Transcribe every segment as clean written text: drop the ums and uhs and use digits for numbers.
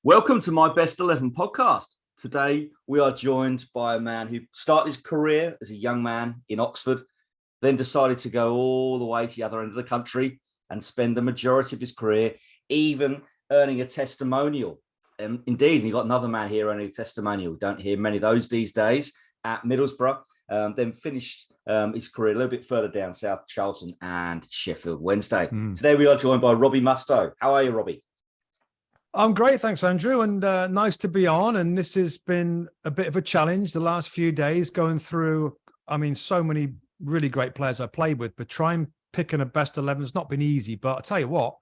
Welcome to my Best 11 podcast. Today, we are joined by a man who started his career as a young man in Oxford, then decided to go all the way to the other end of the country and spend the majority of his career even earning a testimonial. And indeed, you got another man here earning a testimonial. Don't hear many of those these days at Middlesbrough. Then finished his career a little bit further down south, Charlton and Sheffield Wednesday. Today, we are joined by Robbie Mustoe. How are you, Robbie? I'm great, thanks, Andrew, and nice to be on. And this has been a bit of a challenge the last few days, going through, so many really great players I played with, but trying picking a best 11 has not been easy. But I'll tell you what,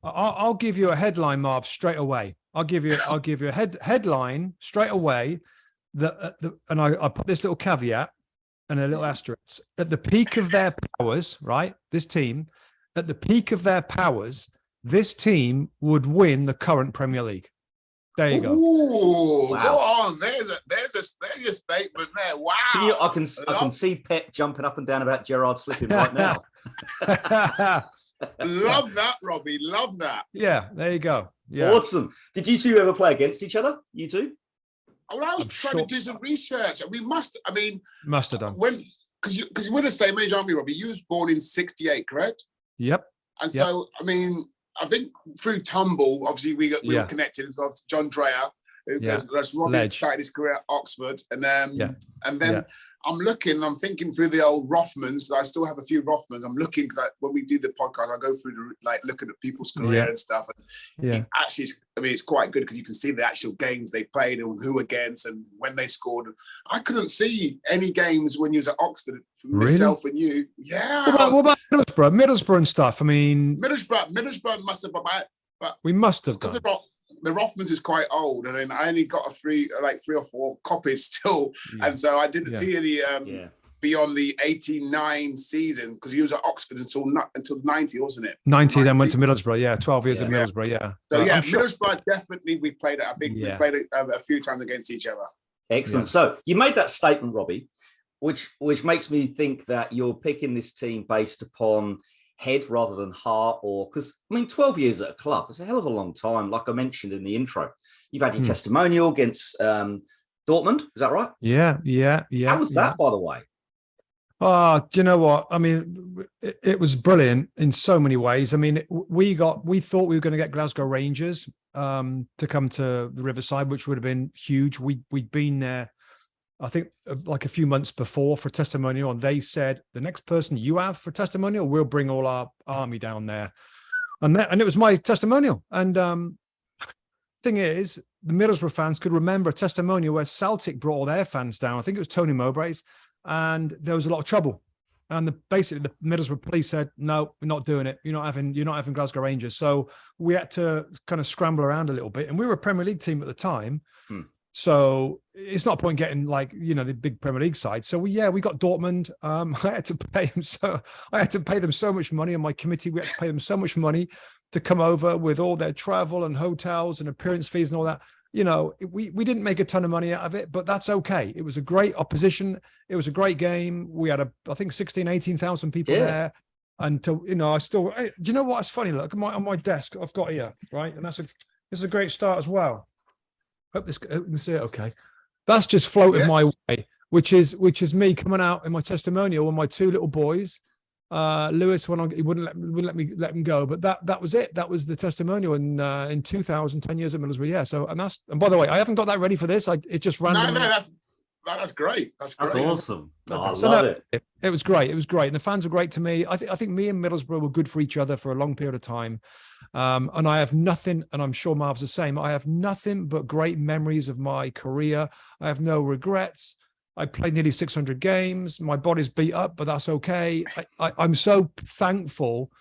I'll give you a headline, Marv, straight away. I'll give you a headline straight away. And I put this little caveat and a little asterisk. At the peak of their powers, right? This team, at the peak of their powers, this team would win the current Premier League. There you go. Ooh, wow. Go on. There's a statement there. Wow. I can see Pep jumping up and down about Gerrard slipping right now. Love that, Robbie. Love that. Yeah, there you go. Yeah. Awesome. Did you two ever play against each other? You two? Well, I was trying to do some research. We must have done. Because we're the same age, aren't we, Robbie? You was born in 68, correct? Yep. And so, I think through Tumble, obviously we were connected with John Dreyer, who Robbie started his career at Oxford, and then I'm looking, I'm thinking through the old Rothmans. I still have a few Rothmans. I'm looking because when we do the podcast, I go through looking at people's career and stuff. And actually, it's quite good because you can see the actual games they played and who against and when they scored. I couldn't see any games when you was at Oxford for myself and you. Yeah. What about Middlesbrough and stuff? Middlesbrough must have, but we must have done. The Rothmans is quite old, and then I only got three or four copies still, and so I didn't see any beyond the 89 season because he was at Oxford until 90, wasn't it? 90, then went to Middlesbrough. 12 years at Middlesbrough. So Middlesbrough definitely we played it. I think we played it a few times against each other. Excellent. So you made that statement, Robbie, which makes me think that you're picking this team based upon head rather than heart, or because 12 years at a club is a hell of a long time. Like I mentioned in the intro, you've had your testimonial against Dortmund, is that right? Yeah. How was that, by the way? Do you know what? It was brilliant in so many ways. We thought we were going to get Glasgow Rangers to come to the Riverside, which would have been huge. We'd been there, I think, like a few months before for testimonial, and they said the next person you have for testimonial, we'll bring all our army down there, and it was my testimonial. And thing is, the Middlesbrough fans could remember a testimonial where Celtic brought all their fans down. I think it was Tony Mowbray's, and there was a lot of trouble. And basically the Middlesbrough police said, "No, we're not doing it. You're not having Glasgow Rangers." So we had to kind of scramble around a little bit, and we were a Premier League team at the time. So it's not a point getting the big Premier League side. So we got Dortmund. I had to pay them so much money, and my committee, we had to pay them so much money to come over with all their travel and hotels and appearance fees and all that. We didn't make a ton of money out of it, but that's okay. It was a great opposition. It was a great game. We had I think 18,000 people there. And I still, do you know what? It's funny. Look on my desk, I've got here, right? And this is a great start as well. Hope you can see it okay. That's just floated my way, which is me coming out in my testimonial with my two little boys. Lewis went on, he wouldn't let him go, but that was it. That was the testimonial in 2000, 10 years at Middlesbrough. So and by the way, I haven't got that ready for this. It just randomly. No, that's great. That's awesome. I love it. It was great. It was great. And the fans were great to me. I think me and Middlesbrough were good for each other for a long period of time. And I have nothing, and I'm sure Marv's the same. I have nothing but great memories of my career. I have no regrets. I played nearly 600 games. My body's beat up, but that's okay. I'm so thankful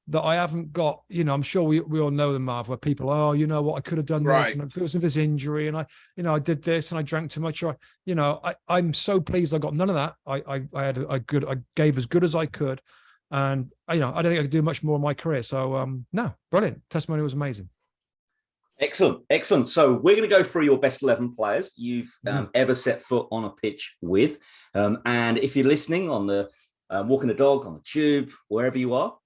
that I haven't got, I'm sure we all know them, Marv, where people, I could have done this, and if it was this injury, and I did this, and I drank too much, or I'm so pleased I got none of that. I gave as good as I could, and I don't think I could do much more in my career. So no, brilliant. Testimony was amazing. Excellent. So we're going to go through your best 11 players you've ever set foot on a pitch with, and if you're listening on the walking the dog, on the tube, wherever you are,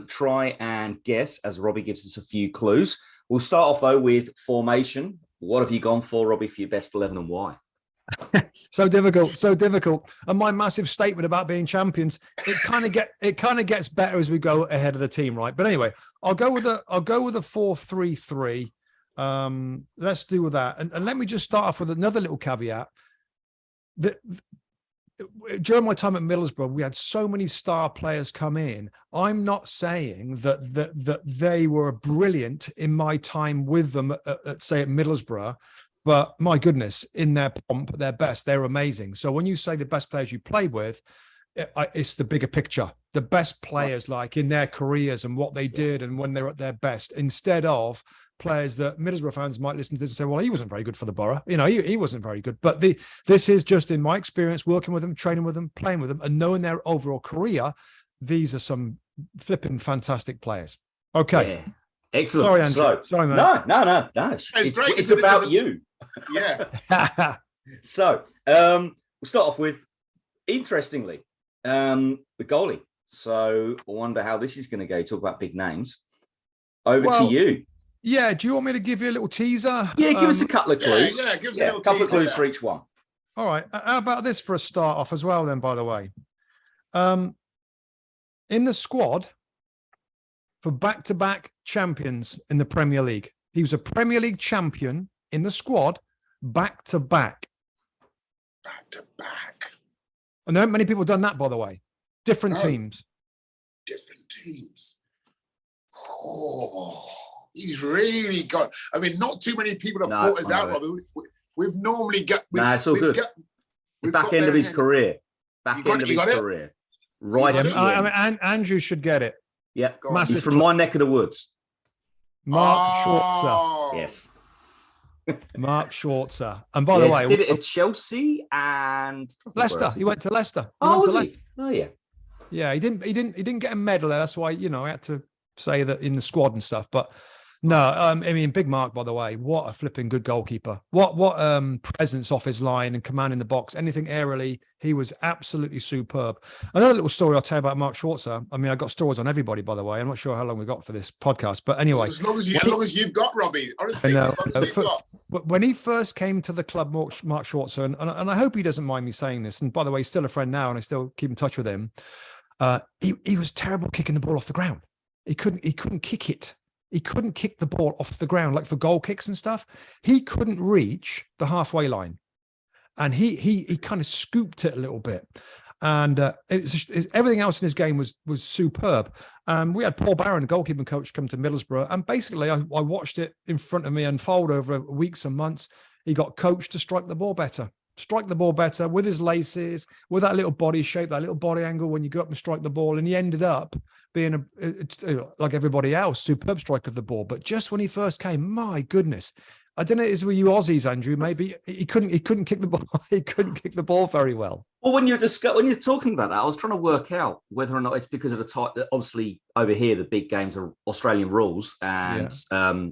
try and guess as Robbie gives us a few clues. We'll start off though with formation What have you gone for, Robbie, for your best 11 and why? So difficult. And my massive statement about being champions, it kind of gets better as we go ahead of the team, right? But anyway, I'll go with a 4-3-3. Let's do that. And let me just start off with another little caveat. During my time at Middlesbrough, we had so many star players come in. I'm not saying that they were brilliant in my time with them at say at Middlesbrough, but my goodness, in their pomp, at their best, they're amazing. So when you say the best players you played with, it's the bigger picture. The best players, like in their careers and what they did and when they're at their best, instead of players that Middlesbrough fans might listen to this and say, well, he wasn't very good for the Boro. You know, he wasn't very good. But this is just in my experience, working with them, training with them, playing with them, and knowing their overall career, these are some flipping fantastic players. Okay. Yeah. Excellent. Sorry, Andrew. Sorry, man. No. It's great. It's about you. Yeah. So we'll start off with, interestingly, the goalie. So I wonder how this is going to go. Talk about big names. Over to you. Yeah, do you want me to give you a little teaser? Yeah, give us a couple of clues. Yeah, give us a couple of clues for each one. All right. How about this for a start off as well then, by the way? In the squad for back-to-back champions in the Premier League. He was a Premier League champion in the squad back-to-back. Back-to-back. I know many people have done that, by the way. Different teams. Different teams. Oh. He's really got. I mean, not too many people have caught us out, Robbie. We've normally got. It's all good. Back end of his career. Back end of his career. Right. I mean, Andrew should get it. Yeah. He's from my neck of the woods. Mark Schwarzer. Yes. Mark Schwarzer. And by the way, he did it at Chelsea and Leicester. He went to Leicester. Oh, was he? Oh, yeah. Yeah, he didn't get a medal there. That's why, I had to say that in the squad and stuff. But no, I mean, Big Mark, by the way, what a flipping good goalkeeper. What presence off his line and command in the box, anything aerially, he was absolutely superb. Another little story I'll tell you about Mark Schwarzer. I mean, I got stories on everybody, by the way. I'm not sure how long we got for this podcast, but anyway. As long as you've got, Robbie. Honestly, when he first came to the club, Mark Schwarzer, and I hope he doesn't mind me saying this, and by the way, he's still a friend now, and I still keep in touch with him. He was terrible kicking the ball off the ground. He couldn't kick it. He couldn't kick the ball off the ground, like for goal kicks and stuff. He couldn't reach the halfway line. And he kind of scooped it a little bit. And everything else in his game was superb. We had Paul Barron, the goalkeeping coach, come to Middlesbrough. And basically, I watched it in front of me unfold over weeks and months. He got coached to strike the ball better with his laces, with that little body shape, that little body angle when you go up and strike the ball. And he ended up being like everybody else, superb striker of the ball. But just when he first came, my goodness, I don't know, is with you Aussies, Andrew? Maybe he couldn't kick the ball. He couldn't kick the ball very well. Well, when you're talking about that, I was trying to work out whether or not it's because of the type that obviously over here the big games are Australian rules and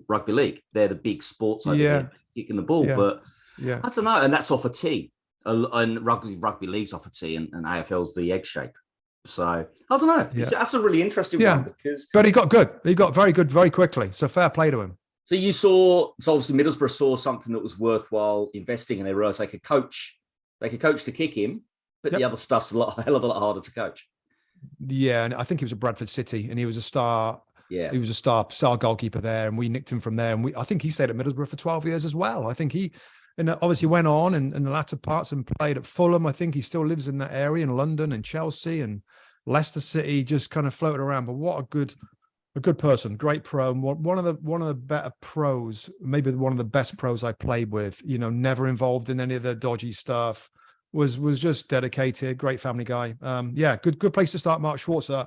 rugby league. They're the big sports over here, kicking the ball. But I don't know, and that's off a tee. And rugby league's off a tee, and AFL's the egg shape. So I don't know. That's a really interesting one but he got good. He got very good very quickly. So fair play to him. So obviously Middlesbrough saw something that was worthwhile investing in. They realised they could coach to kick him, but the other stuff's a hell of a lot harder to coach. Yeah, and I think he was at Bradford City, and he was a star. Yeah, he was a star goalkeeper there, and we nicked him from there. And I think he stayed at Middlesbrough for 12 years as well. I think he. And obviously went on in the latter parts and played at Fulham. I think he still lives in that area in London and Chelsea and Leicester City, just kind of floated around. But what a good person, great pro, and one of the better pros, maybe one of the best pros I played with. Never involved in any of the dodgy stuff. Was just dedicated, great family guy. Good place to start. Mark Schwarzer.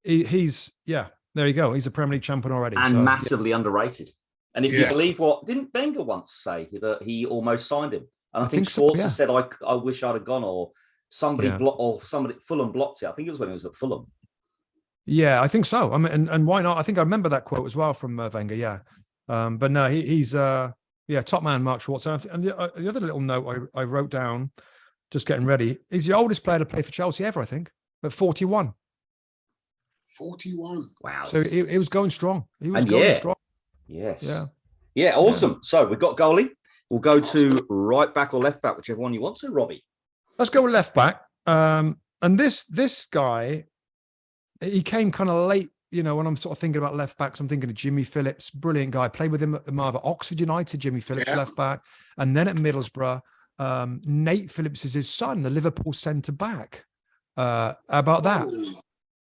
He's there you go. He's a Premier League champion already and massively underrated. And if you believe what didn't Wenger once say that he almost signed him, and I think Schwarzer said, "I wish I'd have gone," or somebody Fulham blocked it. I think it was when he was at Fulham. Yeah, I think so. I mean, and why not? I think I remember that quote as well from Wenger. Yeah, but no, he's top man, Mark Schwarzer. And the other little note I wrote down, just getting ready, he's the oldest player to play for Chelsea ever. I think at 41. 41. Wow. So he was going strong. He was going strong. Yes. Yeah. Awesome. So we've got goalie. We'll go to right back or left back, whichever one you want to, Robbie. Let's go with left back. And this guy, he came kind of late. You know, when I'm sort of thinking about left backs, I'm thinking of Jimmy Phillips, brilliant guy. Played with him at the Marvel Oxford United, Jimmy Phillips, left back. And then at Middlesbrough, Nate Phillips is his son, the Liverpool centre back. How about that?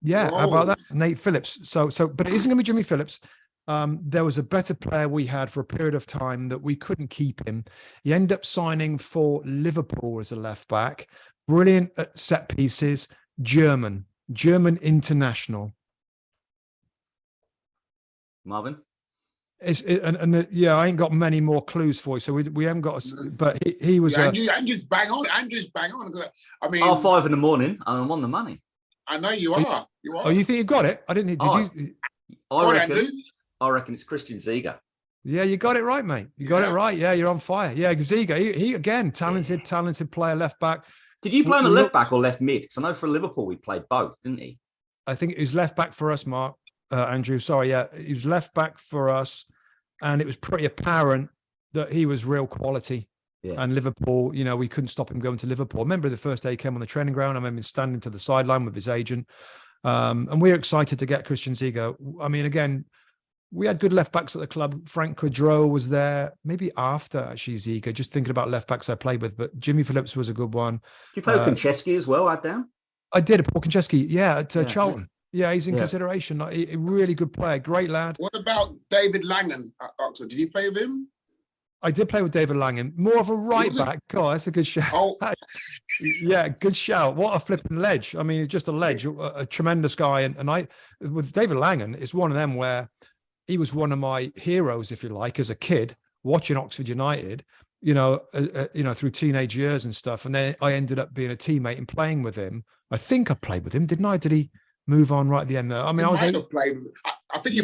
Yeah, how about that? Nate Phillips. But it isn't going to be Jimmy Phillips. There was a better player we had for a period of time that we couldn't keep him. He ended up signing for Liverpool as a left back. Brilliant at set pieces. German international. Marvin? I ain't got many more clues for you, so we haven't got but he was Andrew's bang on. I mean, 5:30 in the morning, and I'm on the money. I know you are. Oh, you think you got it? I didn't. Did you? I reckon it's Christian Ziege. Yeah, you got it right, mate. You got it right. Yeah, you're on fire. Yeah, Ziege. He again, talented player, left back. Did you play him at left back or left mid? Because I know for Liverpool we played both, didn't he? I think it was left back for us, Mark. Andrew, sorry, yeah, he was left back for us, and it was pretty apparent that he was real quality. Yeah. And Liverpool, you know, we couldn't stop him going to Liverpool. I remember the first day he came on the training ground. I remember him standing to the sideline with his agent, and we were excited to get Christian Ziege. I mean, again, we had good left backs at the club. Frank Quadro was there, maybe after actually Ziege. Just thinking about left backs I played with, but Jimmy Phillips was a good one. Did you play with Konchesky as well, down? I did, Paul Konchesky, at Charlton. Yeah, he's in consideration. Like, a really good player, great lad. What about David Langan at Oxford? Did you play with him? I did play with David Langan. More of a right back. God, that's a good shout. Oh. Yeah, good shout. What a flipping ledge. I mean, just a ledge, a tremendous guy. And I, with David Langan, it's one of them where he was one of my heroes, if you like, as a kid, watching Oxford United, through teenage years and stuff. And then I ended up being a teammate and playing with him. I think I played with him, didn't I? Did he move on right at the end there? I mean, I think you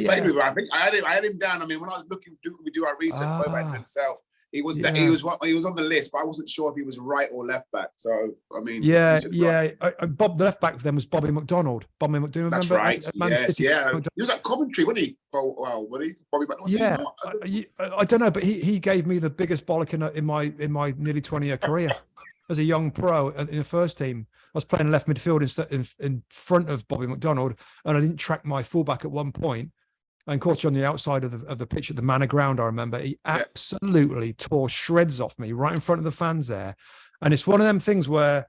played with him. I think I had him down. I mean, when I was looking to do our research about himself, he was on the list, but I wasn't sure if he was right or left back. So I mean, Bob, the left back for them was Bobby McDonald. Bobby McDonald, that's right. Yes, yeah. He was at Coventry, wasn't he? For a while, wasn't he? Bobby McDonald. I don't know, but he gave me the biggest bollock in my nearly 20-year career as a young pro in the first team. I was playing left midfield in front of Bobby McDonald, and I didn't track my fullback at one point, and caught you on the outside of the pitch at the Manor Ground. I remember he absolutely tore shreds off me right in front of the fans there, and it's one of them things where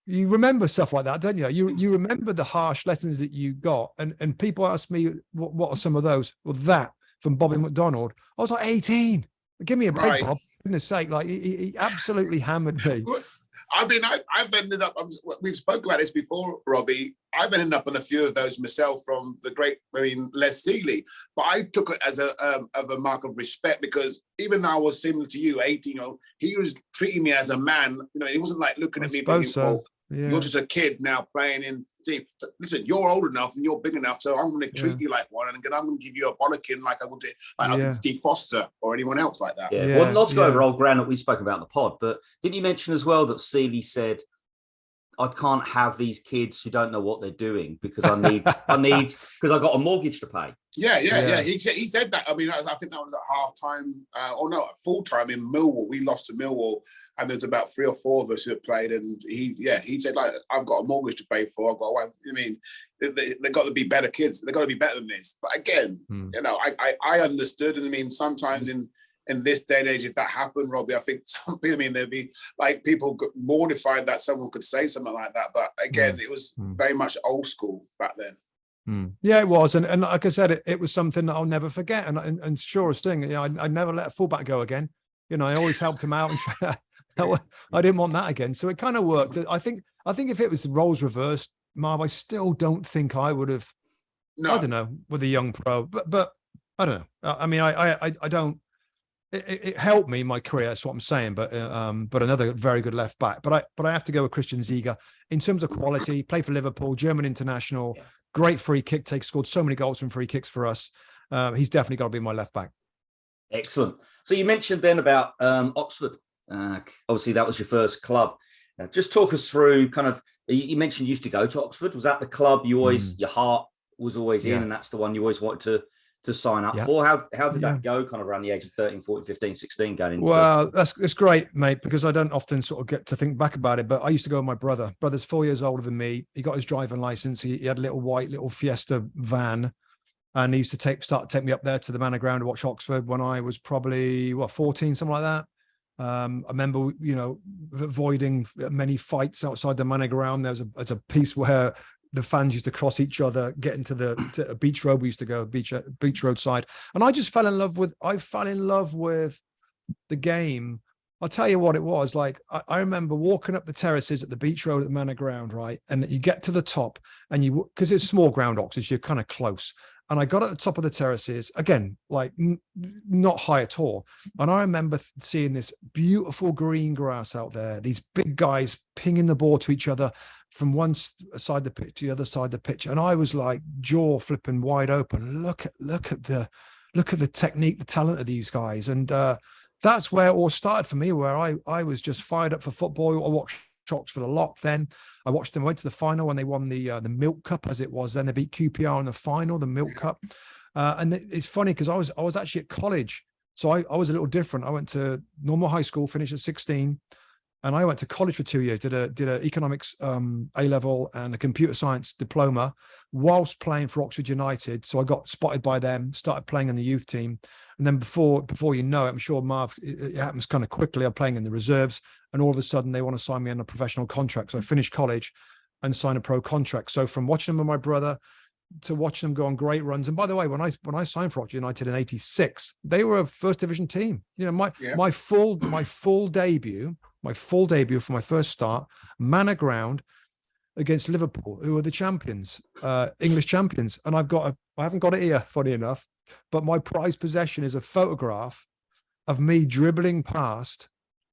you remember stuff like that, don't you? You remember the harsh lessons that you got, and people ask me what are some of those? Well, that from Bobby McDonald. I was like 18. Give me a break, Bob. For goodness sake, like he absolutely hammered me. I mean, I've ended up, we've spoken about this before, Robbie. I've ended up on a few of those myself from the great, Les Seeley. But I took it as a mark of respect, because even though I was similar to you, 18, he was treating me as a man. He wasn't like looking at me thinking, you're just a kid now playing in team. Listen, you're old enough and you're big enough, so I'm going to treat you like one, and I'm going to give you a bollocking like I would do, I did Steve Foster or anyone else like that. Well, not to go over old ground that we spoke about in the pod, but didn't you mention as well that Seeley said, I can't have these kids who don't know what they're doing because I need because I got a mortgage to pay. Yeah. He said that. I mean, I think that was at half time, at full time in Millwall. We lost to Millwall, and there's about 3 or 4 of us who had played. And he said, like, I've got a mortgage to pay for. I've got a wife. I mean, they've got to be better kids. They've got to be better than this. But again, I understood. And I mean, sometimes in this day and age, if that happened, Robbie, I think there'd be like people mortified that someone could say something like that. But again, it was very much old school back then. Yeah, it was. And like I said, it was something that I'll never forget. And surest thing, I never let a fullback go again. I always helped him out. And I didn't want that again. So it kind of worked. I think if it was the roles reversed, Marv, I still don't think I would have, I don't know, with a young pro, but I don't know. I mean, I don't, it helped me in my career. That's what I'm saying. But another very good left back. But I have to go with Christian Ziege in terms of quality. Played for Liverpool, German international, great free kick take. Scored so many goals from free kicks for us. He's definitely got to be my left back. Excellent. So you mentioned then about Oxford. Obviously, that was your first club. Just talk us through kind of. You mentioned you used to go to Oxford. Was that the club you always your heart was always in, and that's the one you always wanted to sign up for? How did that go kind of around the age of 13, 14, 15, 16 going into Well, that's great, mate, because I don't often sort of get to think back about it, but I used to go with my brother. Brother's 4 years older than me. He got his driving license. He had a little Fiesta van, and he used to take me up there to the Manor Ground to watch Oxford when I was probably 14, something like that. I remember, avoiding many fights outside the Manor Ground. There's a piece where the fans used to cross each other, get into to Beach Road. We used to go Beach Road side, and I just fell in love with the game. I'll tell you what it was like. I remember walking up the terraces at the Beach Road at the Manor Ground, right, and you get to the top, and because it's small ground, Oxford, you're kind of close. And I got at the top of the terraces again, like not high at all. And I remember seeing this beautiful green grass out there, these big guys pinging the ball to each other from one side of the pitch to the other side of the pitch. And I was like jaw flipping wide open. Look at the technique, the talent of these guys. And that's where it all started for me, where I was just fired up for football. I watched Oxford a lot then. I watched them, went to the final when they won the Milk Cup, as it was then. They beat QPR in the final, the Milk Cup. And it's funny because I was actually at college, so I was a little different. I went to normal high school, finished at 16, and I went to college for 2 years. Did a economics A-level and a computer science diploma whilst playing for Oxford United. So I got spotted by them, started playing in the youth team, and then before you know it, I'm sure Marv, it happens kind of quickly. I'm playing in the reserves, and all of a sudden they want to sign me on a professional contract. So I finished college and signed a pro contract. So from watching them with my brother to watching them go on great runs. And by the way, when I signed for Oxford United in '86, they were a first division team. My full debut for my first start, Manor Ground against Liverpool, who are the champions, English champions. And I haven't got it here, funny enough, but my prized possession is a photograph of me dribbling past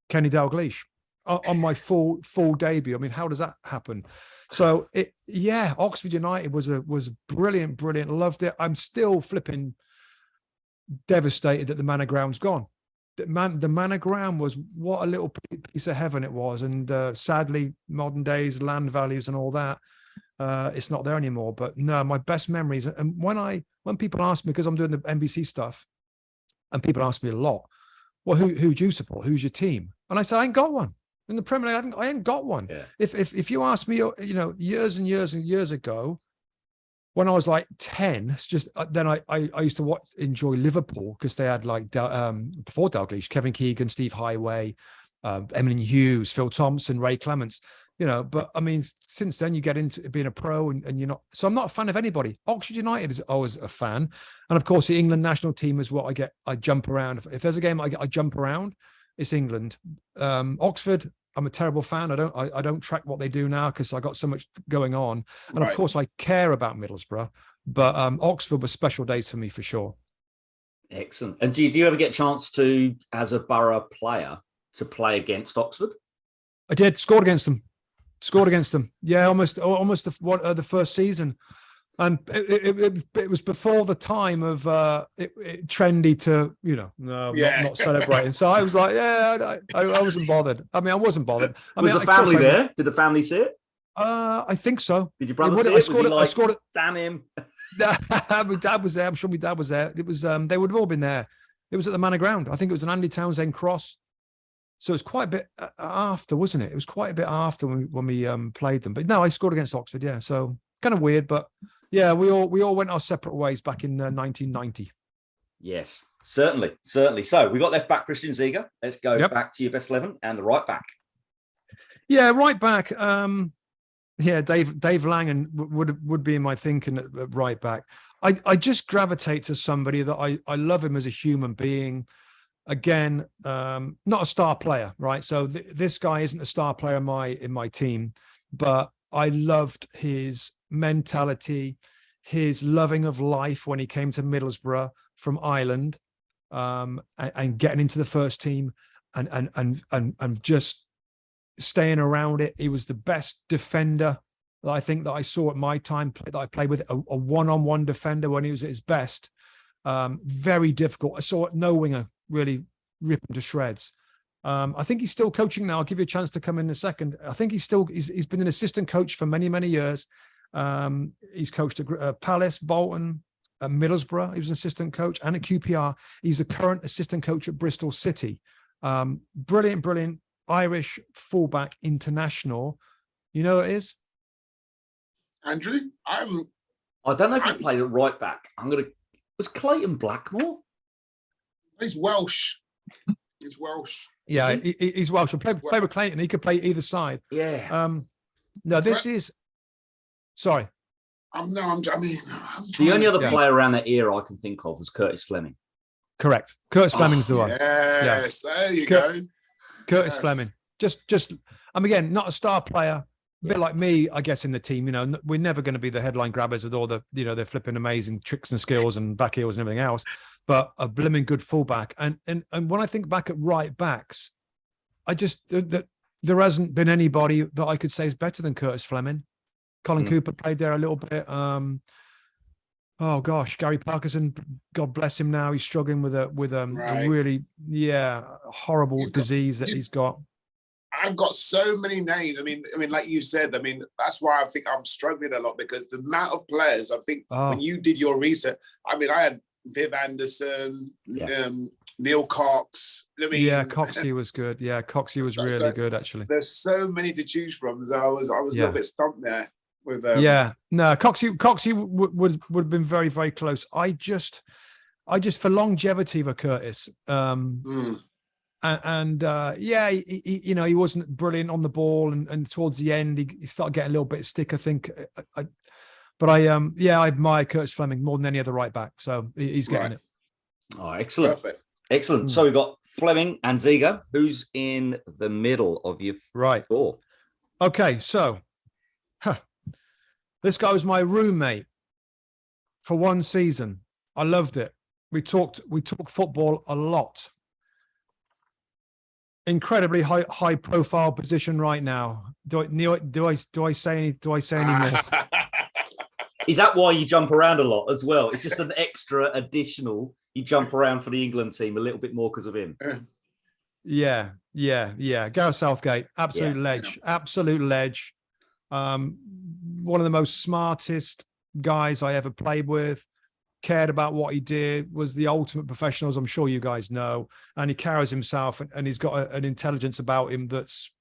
Kenny Dalglish on my full debut. I mean, how does that happen? So Oxford United was brilliant, loved it. I'm still flipping devastated that the Manor Ground's gone. The Manor Ground was what a little piece of heaven it was, and sadly, modern days, land values and all that, it's not there anymore. But no, my best memories, and when people ask me, because I'm doing the NBC stuff, and people ask me a lot, well, who do you support? Who's your team? And I say, I ain't got one. In the Premier League, I ain't got one. Yeah. If you ask me, years and years and years ago, when I was like 10, it's just then I used to enjoy Liverpool because they had like before Dalglish, Kevin Keegan, Steve Highway, Eminem Hughes, Phil Thompson, Ray Clements. But I mean, since then you get into being a pro and you're not. So I'm not a fan of anybody. Oxford United is always a fan, and of course the England national team is what I get. I jump around. If there's a game I jump around, it's England. Oxford, I'm a terrible fan. I don't track what they do now because I got so much going on. And of course I care about Middlesbrough, but Oxford was special days for me for sure. Excellent. And do you ever get a chance to, as a Boro player, to play against Oxford? I did. Scored against them. Yeah, almost the first season. And it was before the time of it trendy to not celebrating. So I was like, I wasn't bothered. I mean, I wasn't bothered. Was the family there? Did the family see it? I think so. Did your brother see it? I scored it. Damn him! My dad was there. I'm sure my dad was there. It was they would have all been there. It was at the Manor Ground. I think it was an Andy Townsend cross. So it was quite a bit after, wasn't it? It was quite a bit after when we played them. But no, I scored against Oxford. Yeah, so kind of weird, but. Yeah, we all went our separate ways back in 1990. Yes, certainly. So we got left back Christian Ziege. Let's go back to your best 11 and the right back. Yeah, right back. Dave Langan would be in my thinking at right back. I just gravitate to somebody that I love him as a human being. Again, not a star player, right? So this guy isn't a star player in my team, but I loved his mentality, his loving of life when he came to Middlesbrough from Ireland, and getting into the first team and just staying around it. He was the best defender that I think that I saw at my time that I played with, a one-on-one defender when he was at his best. Very difficult. I saw no winger really rip him to shreds. I think he's still coaching now. I'll give you a chance to come in a second. I think he's been an assistant coach for many, many years. He's coached at Palace, Bolton, at Middlesbrough. He was an assistant coach, and at QPR. He's the current assistant coach at Bristol City. Brilliant Irish fullback international. You know who it is? Andrew? I don't know if he played at right back. Was Clayton Blackmore? He's Welsh. He's Welsh. Yeah, he's Welsh. Play with Clayton. He could play either side. Yeah. No, this is. Sorry. The only other player around that era I can think of was Curtis Fleming. Correct. Curtis Fleming's the one. Yes, there you go. Curtis Fleming. Just. Again, not a star player. A bit like me, I guess, in the team. We're never going to be the headline grabbers with all the, they're flipping amazing tricks and skills and back heels and everything else. But a blimming good fullback. And when I think back at right backs, there hasn't been anybody that I could say is better than Curtis Fleming. Colin Cooper played there a little bit. Oh gosh, Gary Parkinson, God bless him. Now he's struggling with a really horrible disease that he's got. I've got so many names. I mean, like you said, that's why I think I'm struggling a lot, because the amount of players, I think when you did your research, I had Viv Anderson, Neil Cox. Coxey was good. Yeah, Coxey was really good, actually. There's so many to choose from. So I was a little bit stumped there. With Coxey would have been very, very close. I just for longevity with Curtis. He wasn't brilliant on the ball, and towards the end he started getting a little bit of stick, I think. I admire Curtis Fleming more than any other right back. So he's getting it. Oh, excellent. Perfect. Excellent. So we've got Fleming and Ziga. Who's in the middle of your four? Okay, so this guy was my roommate for one season. I loved it. We talked football a lot. Incredibly high profile position right now. Do I say any more? Is that why you jump around a lot as well? It's just an extra additional. You jump around for the England team a little bit more because of him. Yeah. Gareth Southgate, absolute ledge. One of the most smartest guys I ever played with. Cared about what he did, was the ultimate professional, as I'm sure you guys know, and he carries himself, and he's got an intelligence about him that's,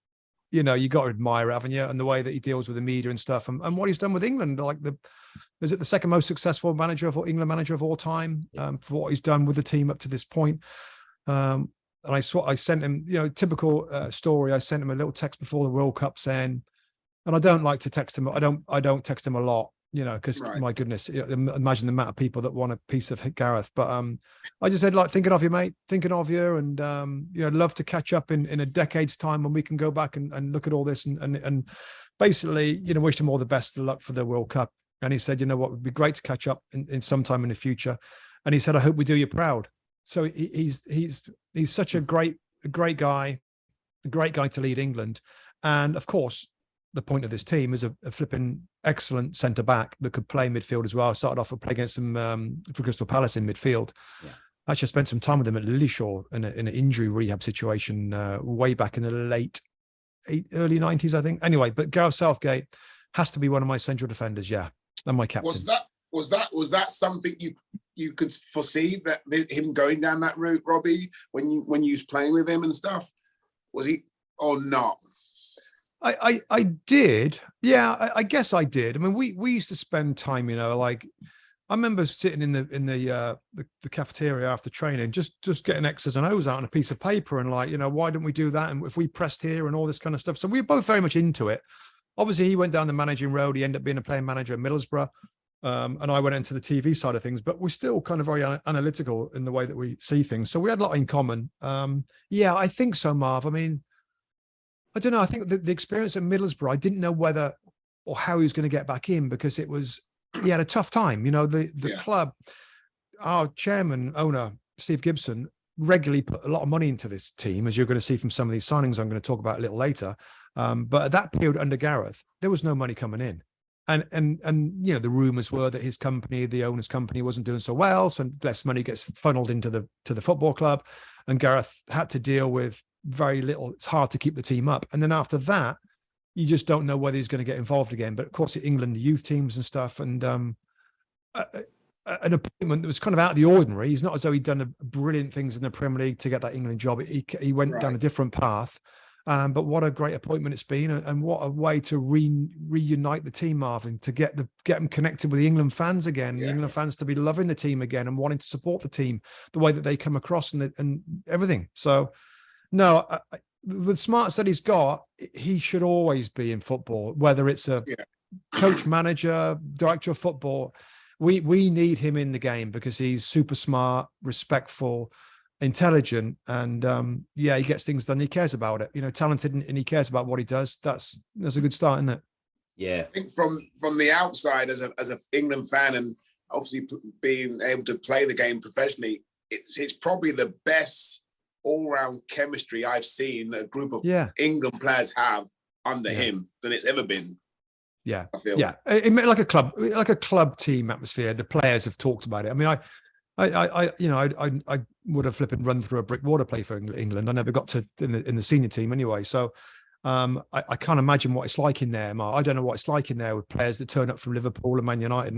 you got to admire, haven't you? And the way that he deals with the media and stuff, and what he's done with England, is it the second most successful England manager of all time, for what he's done with the team up to this point. And I sent him, typical story. I sent him a little text before the World Cup saying, and I don't like to text him. I don't text him a lot. Because my goodness, imagine the amount of people that want a piece of Gareth. But I just said, thinking of you, mate, thinking of you, and love to catch up in a decade's time when we can go back and look at all this and basically, wish him all the best of luck for the World Cup. And he said, it would be great to catch up in some time in the future. And he said, I hope we do you proud. So he's such a great guy, a great guy to lead England, and of course, the point of this team is a flipping excellent centre back that could play midfield as well. I started off with play against him for Crystal Palace in midfield. Yeah. Actually, I spent some time with him at Lillishore in an injury rehab situation way back in the early 90s, I think. Anyway, but Gareth Southgate has to be one of my central defenders. Yeah, and my captain. Was that something you could foresee, that him going down that route, Robbie, when you was playing with him and stuff? Was he or not? I did. Yeah, I guess I did. I mean, we used to spend time, I remember sitting in the cafeteria after training, just getting X's and O's out on a piece of paper and why don't we do that? And if we pressed here and all this kind of stuff. So we were both very much into it. Obviously, he went down the managing road. He ended up being a playing manager at Middlesbrough. And I went into the TV side of things, but we're still kind of very analytical in the way that we see things. So we had a lot in common. Yeah, I think so, Marv. I mean, I don't know. I think the experience at Middlesbrough, I didn't know whether or how he was going to get back in, because he had a tough time. The club, our owner, Steve Gibson, regularly put a lot of money into this team, as you're going to see from some of these signings I'm going to talk about a little later. But at that period under Gareth, there was no money coming in. And the rumors were that his company, the owner's company, wasn't doing so well. So less money gets funneled into the football club. And Gareth had to deal with very little. It's hard to keep the team up. And then after that, you just don't know whether he's going to get involved again. But of course, at England, the youth teams and stuff. And an appointment that was kind of out of the ordinary. He's not as though he'd done brilliant things in the Premier League to get that England job. He went down a different path. But what a great appointment it's been, and what a way to reunite the team, Marvin, to get them connected with the England fans again, the England fans to be loving the team again and wanting to support the team the way that they come across and everything. So, no, the smarts that he's got, he should always be in football, whether it's a coach, manager, director of football. We need him in the game because he's super smart, respectful, intelligent, and he gets things done. He cares about it, talented, and he cares about what he does. That's a good start, isn't it? Yeah, I think from the outside, as a England fan, and obviously being able to play the game professionally, it's probably the best all-round chemistry I've seen a group of England players have under him than it's ever been. Yeah, I feel. Yeah, like a club team atmosphere. The players have talked about it. I mean, I would have flipping run through a brick wall to play for England. I never got to in the senior team anyway. So I can't imagine what it's like in there, Mark. I don't know what it's like in there with players that turn up from Liverpool and Man United.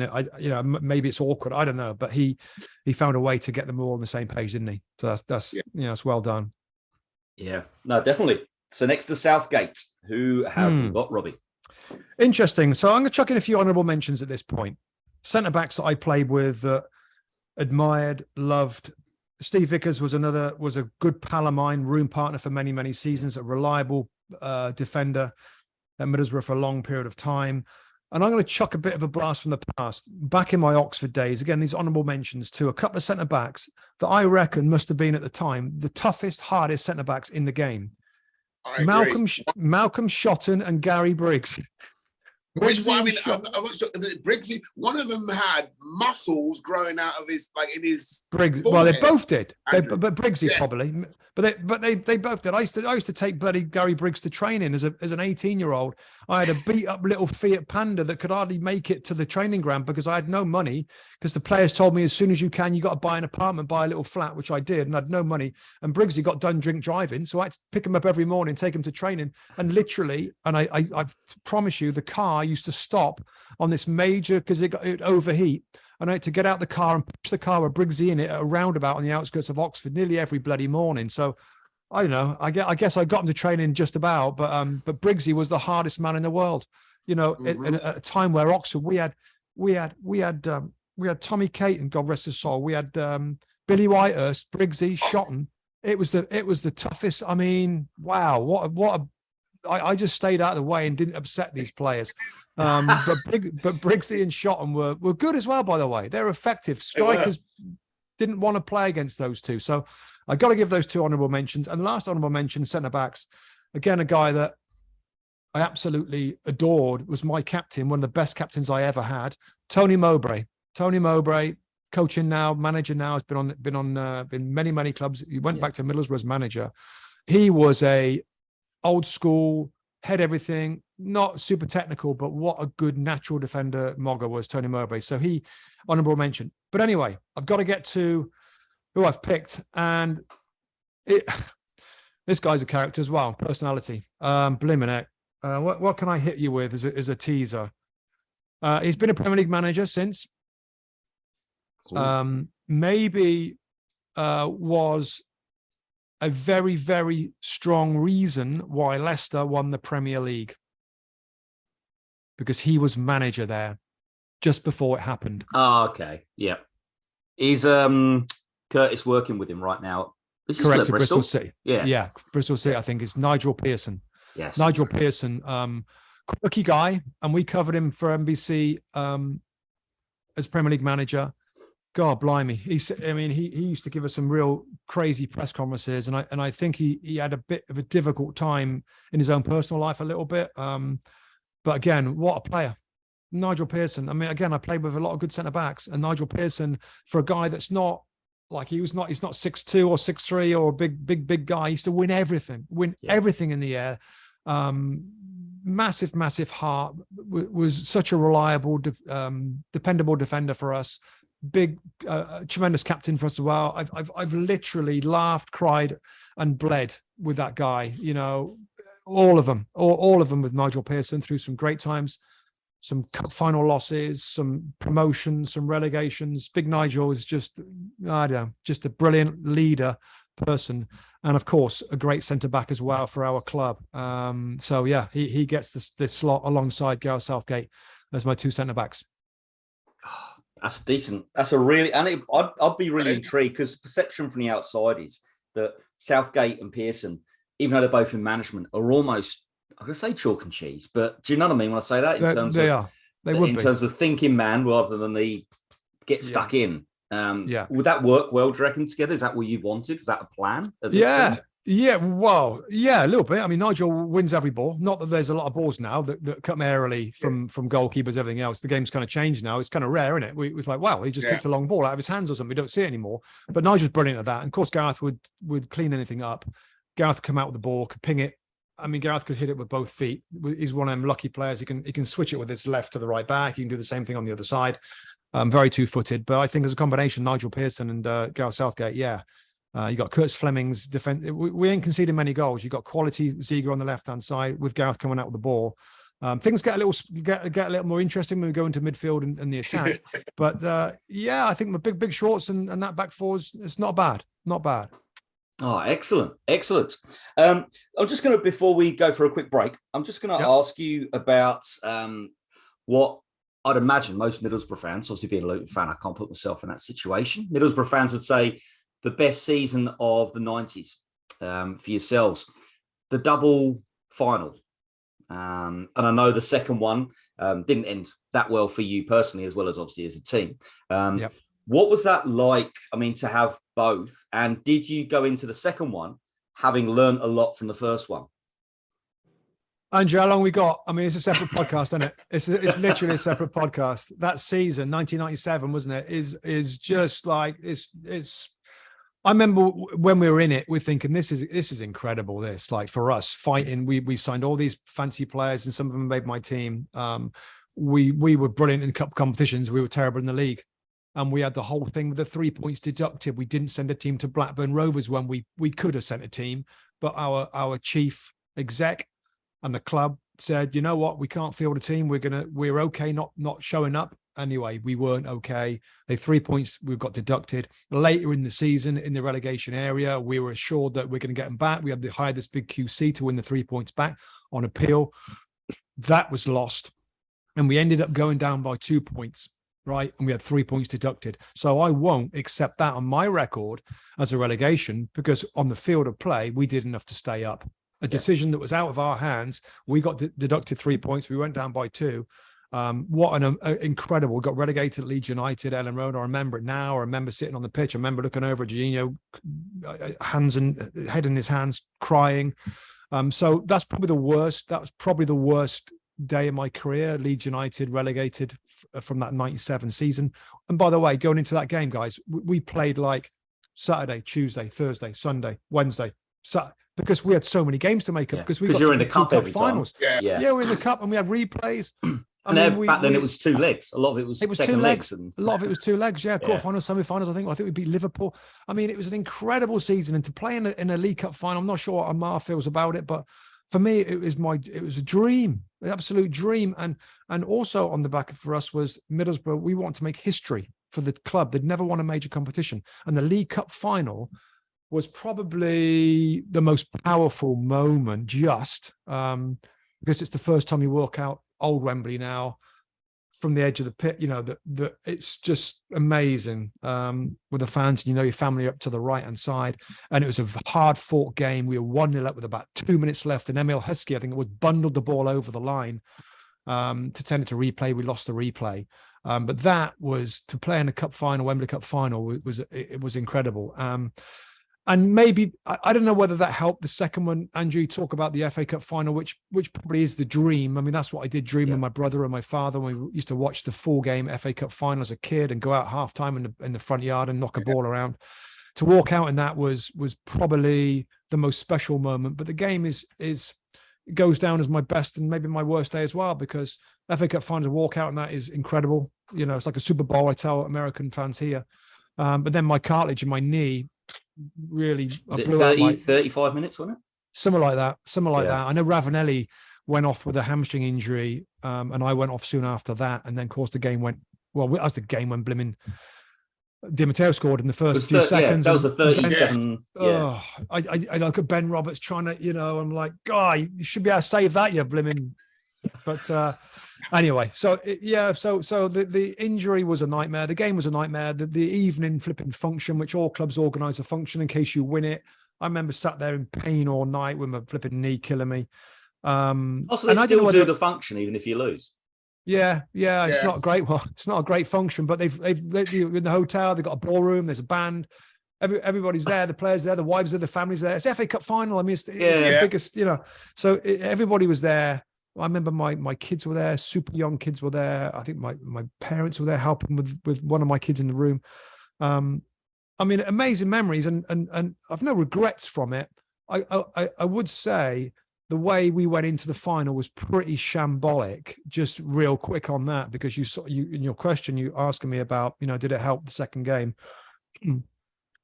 Maybe it's awkward. I don't know, but he found a way to get them all on the same page, didn't he? So that's it's well done. Yeah, no, definitely. So next to Southgate, who have we got, Robbie? Interesting. So I'm going to chuck in a few honourable mentions at this point. Centre backs that I played with, admired, loved. Steve Vickers was a good pal of mine, room partner for many, many seasons, a reliable defender at Middlesbrough for a long period of time. And I'm going to chuck a bit of a blast from the past. Back in my Oxford days, again, these honourable mentions to a couple of centre backs that I reckon must have been at the time the toughest, hardest centre backs in the game. Malcolm Shotton and Gary Briggs. Which one? I mean, I'm not sure. Briggsy, one of them had muscles growing out of his, like in his. Briggs. Well, they both did. But Briggsy probably. But they both did. I used to take bloody Gary Briggs to training as an 18-year-old. I had a beat up little Fiat Panda that could hardly make it to the training ground because I had no money. Because the players told me as soon as you can, you got to buy an apartment, buy a little flat, which I did, and I had no money. And Briggsy got done drink driving, so I had to pick him up every morning, take him to training, and literally, and I promise you, the car used to stop on this major because it overheat. And I had to get out the car and push the car with Briggsy in it at a roundabout on the outskirts of Oxford nearly every bloody morning. So I don't know. I guess I got him to training just about, but Briggsy was the hardest man in the world. At a time where Oxford we had Tommy Caton, God rest his soul. We had Billy Whitehurst, Briggsy, Shotton. It was the toughest. I mean, wow, I just stayed out of the way and didn't upset these players. But Briggsy and Shotton were good as well, by the way. They're effective. Strikers didn't want to play against those two. So I got to give those two honourable mentions. And the last honourable mention, centre-backs, again, a guy that I absolutely adored, was my captain, one of the best captains I ever had, Tony Mowbray. Tony Mowbray, coaching now, manager now, has been many, many clubs. He went back to Middlesbrough as manager. He was a old school, head everything, not super technical, but what a good natural defender Mogger was, Tony Mowbray. So he, honourable mention. But anyway, I've got to get to who I've picked. And this guy's a character as well, personality. Blimmin' heck. What can I hit you with as a teaser? He's been a Premier League manager since. Cool. Maybe was a very, very strong reason why Leicester won the Premier League, because he was manager there just before it happened. Oh, okay. Yeah. Is Curtis working with him right now? Is he correct, still at Bristol City. Yeah. Bristol City. I think it's Nigel Pearson. Yes. Nigel Pearson, quirky guy, and we covered him for NBC as Premier League manager. God blimey. He used to give us some real crazy press conferences, and I think he had a bit of a difficult time in his own personal life a little bit. But again, what a player. Nigel Pearson. I mean, again, I played with a lot of good centre backs, and Nigel Pearson, for a guy that's not like he's not 6'2" or 6'3" or a big guy. He used to win everything in the air. Massive heart, was such a reliable, dependable defender for us. Big, tremendous captain for us as well. I've literally laughed, cried, and bled with that guy. All of them with Nigel Pearson through some great times, some cup final losses, some promotions, some relegations. Big Nigel is just, I don't know, just a brilliant leader, person, and of course a great centre back as well for our club. So yeah, he gets this slot alongside Gareth Southgate as my two centre backs. That's decent. That's a really, and I'd be really intrigued, because perception from the outside is that Southgate and Pearson, even though they're both in management, are almost, I could say chalk and cheese, but do you know what I mean when I say that? In terms of thinking man rather than the get stuck in. Would that work well, do you reckon, together? Is that what you wanted? Was that a plan? Well, a little bit. I mean, Nigel wins every ball. Not that there's a lot of balls now that come airily from goalkeepers, everything else. The game's kind of changed now. It's kind of rare, isn't it? It was like, wow, he just kicked a long ball out of his hands or something. We don't see it anymore. But Nigel's brilliant at that. And of course, Gareth would clean anything up. Gareth could come out with the ball, could ping it. I mean, Gareth could hit it with both feet. He's one of them lucky players. He can switch it with his left to the right back. He can do the same thing on the other side. Very two-footed. But I think as a combination, Nigel Pearson and Gareth Southgate, you got Curtis Fleming's defense. We ain't conceded many goals. You got quality Ziege on the left-hand side with Gareth coming out with the ball. Things get a little more interesting when we go into midfield and the attack. But I think the big Schwartz and that back four is not bad. Not bad. Oh, excellent. I'm just going to, before we go for a quick break, I'm just going to ask you about what I'd imagine most Middlesbrough fans, obviously being a Luton fan, I can't put myself in that situation. Middlesbrough fans would say the best season of the 90s for yourselves. The double final. And I know the second one didn't end that well for you personally, as well as obviously as a team. What was that like, I mean, to have both? And did you go into the second one having learned a lot from the first one? Andrew, how long we got? I mean, it's a separate podcast, isn't it? It's literally a separate podcast. That season, 1997, wasn't it? Is just like it's. I remember when we were in it, we're thinking this is incredible. This, like, for us fighting, we signed all these fancy players, and some of them made my team. We were brilliant in cup competitions. We were terrible in the league, and we had the whole thing with the 3 points deducted. We didn't send a team to Blackburn Rovers when we could have sent a team, but our chief exec and the club said, you know what, we can't field a team. We're okay not showing up. Anyway, we weren't okay. The 3 points we got deducted. Later in the season, in the relegation area, we were assured that we're going to get them back. We had to hire this big QC to win the 3 points back on appeal. That was lost. And we ended up going down by 2 points, right? And we had 3 points deducted. So I won't accept that on my record as a relegation, because on the field of play, we did enough to stay up. A decision that was out of our hands. We got deducted 3 points. We went down by 2. What an incredible, got relegated at Leeds United, Ellen Road. I remember it now. I remember sitting on the pitch. I remember looking over at Juninho, head in his hands, crying. So that's probably the worst. That was probably the worst day of my career. Leeds United relegated from that 97 season. And by the way, going into that game, guys, we played like Saturday, Tuesday, Thursday, Sunday, Wednesday, Saturday. Because we had so many games to make up. Because you're in the cup every finals. Time. We're in the cup and we had replays. Back then it was 2 legs. A lot of it was second legs. A lot of it was 2 legs. Quarterfinals, semi-finals. I think it would be Liverpool. I mean, it was an incredible season, and to play in a League Cup final, I'm not sure what Amar feels about it, but for me, it was a dream, an absolute dream. And also on the back for us was Middlesbrough. We want to make history for the club. They'd never won a major competition, and the League Cup final was probably the most powerful moment, just because it's the first time you walk out Old Wembley now from the edge of the pit. You know, it's just amazing with the fans. You know, your family up to the right-hand side. And it was a hard-fought game. We were 1-0 up with about 2 minutes left. And Emil Heskey, I think it was, bundled the ball over the line to send it to replay. We lost the replay. But that was, to play in a cup final, Wembley Cup final, it was incredible. And maybe, I don't know whether that helped the second one. Andrew, you talk about the FA Cup final, which probably is the dream. I mean, that's what I did dream with my brother and my father when we used to watch the full game FA Cup final as a kid and go out halftime in the front yard and knock a ball around. To walk out in that was probably the most special moment. But the game goes down as my best and maybe my worst day as well, because FA Cup final, to walk out in that is incredible. You know, it's like a Super Bowl, I tell American fans here. But then my cartilage in my knee, really, was it 35 minutes, wasn't it? Something like that. I know Ravenelli went off with a hamstring injury, and I went off soon after that. And then, of course, the game went well. As the game when blimmin' Di Matteo scored in the first few seconds. Yeah, that was the 37. I look at Ben Roberts trying to, I'm like, God, you should be able to save that, you blimmin'. But anyway, so the injury was a nightmare. The game was a nightmare. The evening flipping function, which all clubs organise a function in case you win it. I remember sat there in pain all night with my flipping knee killing me. Also, they still do the function even if you lose. Yeah, it's not great. Well, it's not a great function, but they've in the hotel. They've got a ballroom. There's a band. Everybody's there. The players there. The wives there. The families there. It's FA Cup final. I mean, it's the biggest. So everybody was there. I remember my kids were there. Super young kids were there. I think my parents were there helping with one of my kids in the room. I mean, amazing memories, and I've no regrets from it. I would say the way we went into the final was pretty shambolic. Just real quick on that, because you in your question you asking me about, did it help the second game?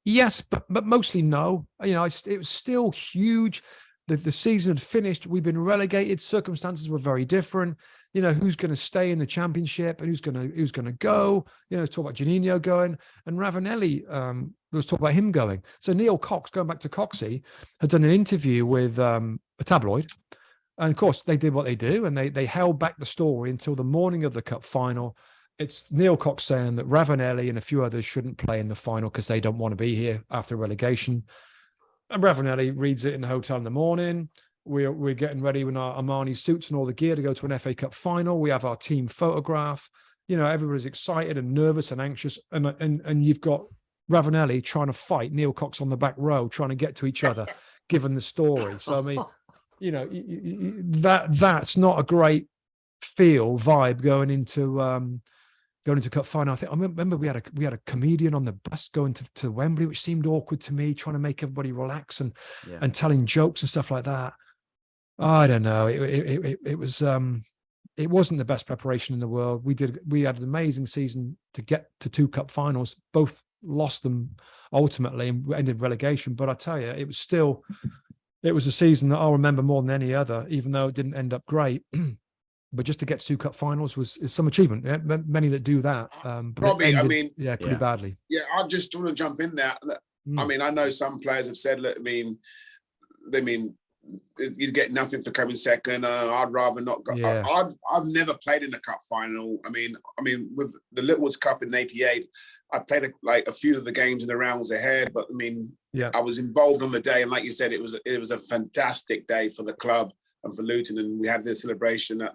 Yes, but mostly no. It was still huge. The season had finished. We've been relegated. Circumstances were very different. Who's going to stay in the championship and who's going to go? Talk about Juninho going, and Ravenelli. There was talk about him going. So Neil Cox, going back to Coxey, had done an interview with a tabloid, and of course they did what they do, and they held back the story until the morning of the cup final. It's Neil Cox saying that Ravenelli and a few others shouldn't play in the final because they don't want to be here after relegation. And Ravenelli reads it in the hotel in the morning. We're getting ready with our Armani suits and all the gear to go to an FA Cup final. We have our team photograph. Everybody's excited and nervous and anxious, and you've got Ravenelli trying to fight Neil Cox on the back row, trying to get to each other, given the story. So I mean, that's not a great vibe going into cup final. I remember we had a comedian on the bus going to Wembley, which seemed awkward to me, trying to make everybody relax and telling jokes and stuff like that. I don't know. It wasn't the best preparation in the world. We had an amazing season to get to 2 cup finals, both lost them ultimately and ended relegation. But I tell you, it was a season that I'll remember more than any other, even though it didn't end up great. But just to get to 2 cup finals is some achievement. Many that do that. Robbie, pretty badly. Yeah, I just want to jump in there. I mean, I know some players have said, look, you get nothing for coming second. I'd rather not go. Yeah. I've never played in a cup final. I mean, with the Littlewoods Cup in '88, I played a few of the games in the rounds ahead. But I was involved on the day, and like you said, it was a fantastic day for the club and for Luton, and we had the celebration at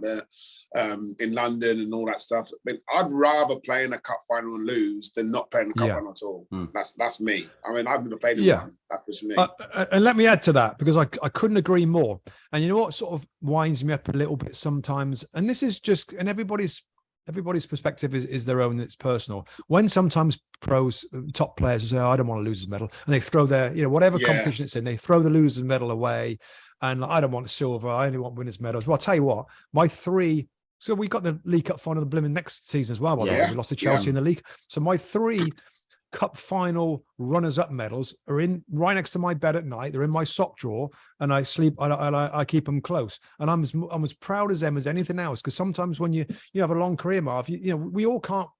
in London and all that stuff. I'd rather play in a cup final and lose than not play in a cup final at all. That's me. I've never played in one. That's just me. And let me add to that, because I couldn't agree more. And you know what sort of winds me up a little bit sometimes, and this is just, and everybody's perspective is their own. It's personal. When sometimes pros, top players say, I don't want to lose his medal, and they throw their, whatever competition it's in, they throw the loser's medal away. And I don't want silver. I only want winners' medals. Well, I'll tell you what, my 3. So we got the League Cup final, the blimmin' next season as well. We lost to Chelsea in the league. So my 3 cup final runners-up medals are in right next to my bed at night. They're in my sock drawer, and I sleep. I keep them close. And I'm as proud of them as anything else. Because sometimes when you have a long career, Marv, we all can't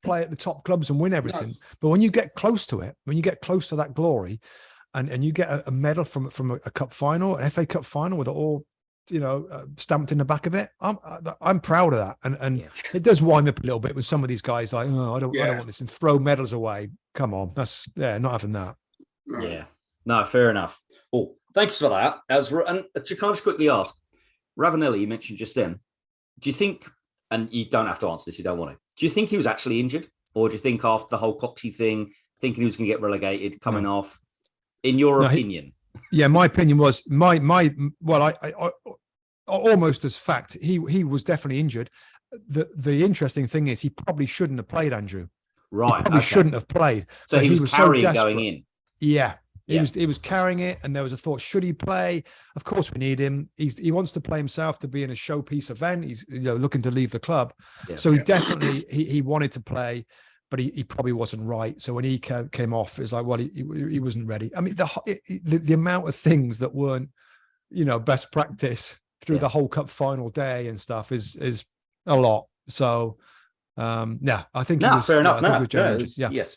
play at the top clubs and win everything. But when you get close to it, when you get close to that glory, and you get a medal from a cup final, an FA Cup final with it all, stamped in the back of it, I'm proud of that. And it does wind me up a little bit with some of these guys like, oh, I don't want this, and throw medals away. Come on, that's not having that. Yeah, no, fair enough. Oh, thanks for that. And can I just quickly ask, Ravenelli, you mentioned just then, do you think, and you don't have to answer this, you don't want to, do you think he was actually injured, or do you think after the whole Coxey thing, thinking he was going to get relegated, coming off? In your opinion? My opinion was I almost as fact, he was definitely injured. The interesting thing is he probably shouldn't have played, Andrew. Right. He probably shouldn't have played. So he was carrying so going in. Yeah. He was carrying it, and there was a thought, should he play? Of course we need him. He wants to play himself to be in a showpiece event. He's looking to leave the club. Yeah. So he definitely he wanted to play. But he probably wasn't right. So when he came off, it's like, well, he wasn't ready. I mean, the amount of things that weren't, best practice through the whole cup final day and stuff is a lot. So I think fair enough. Yeah. Yes.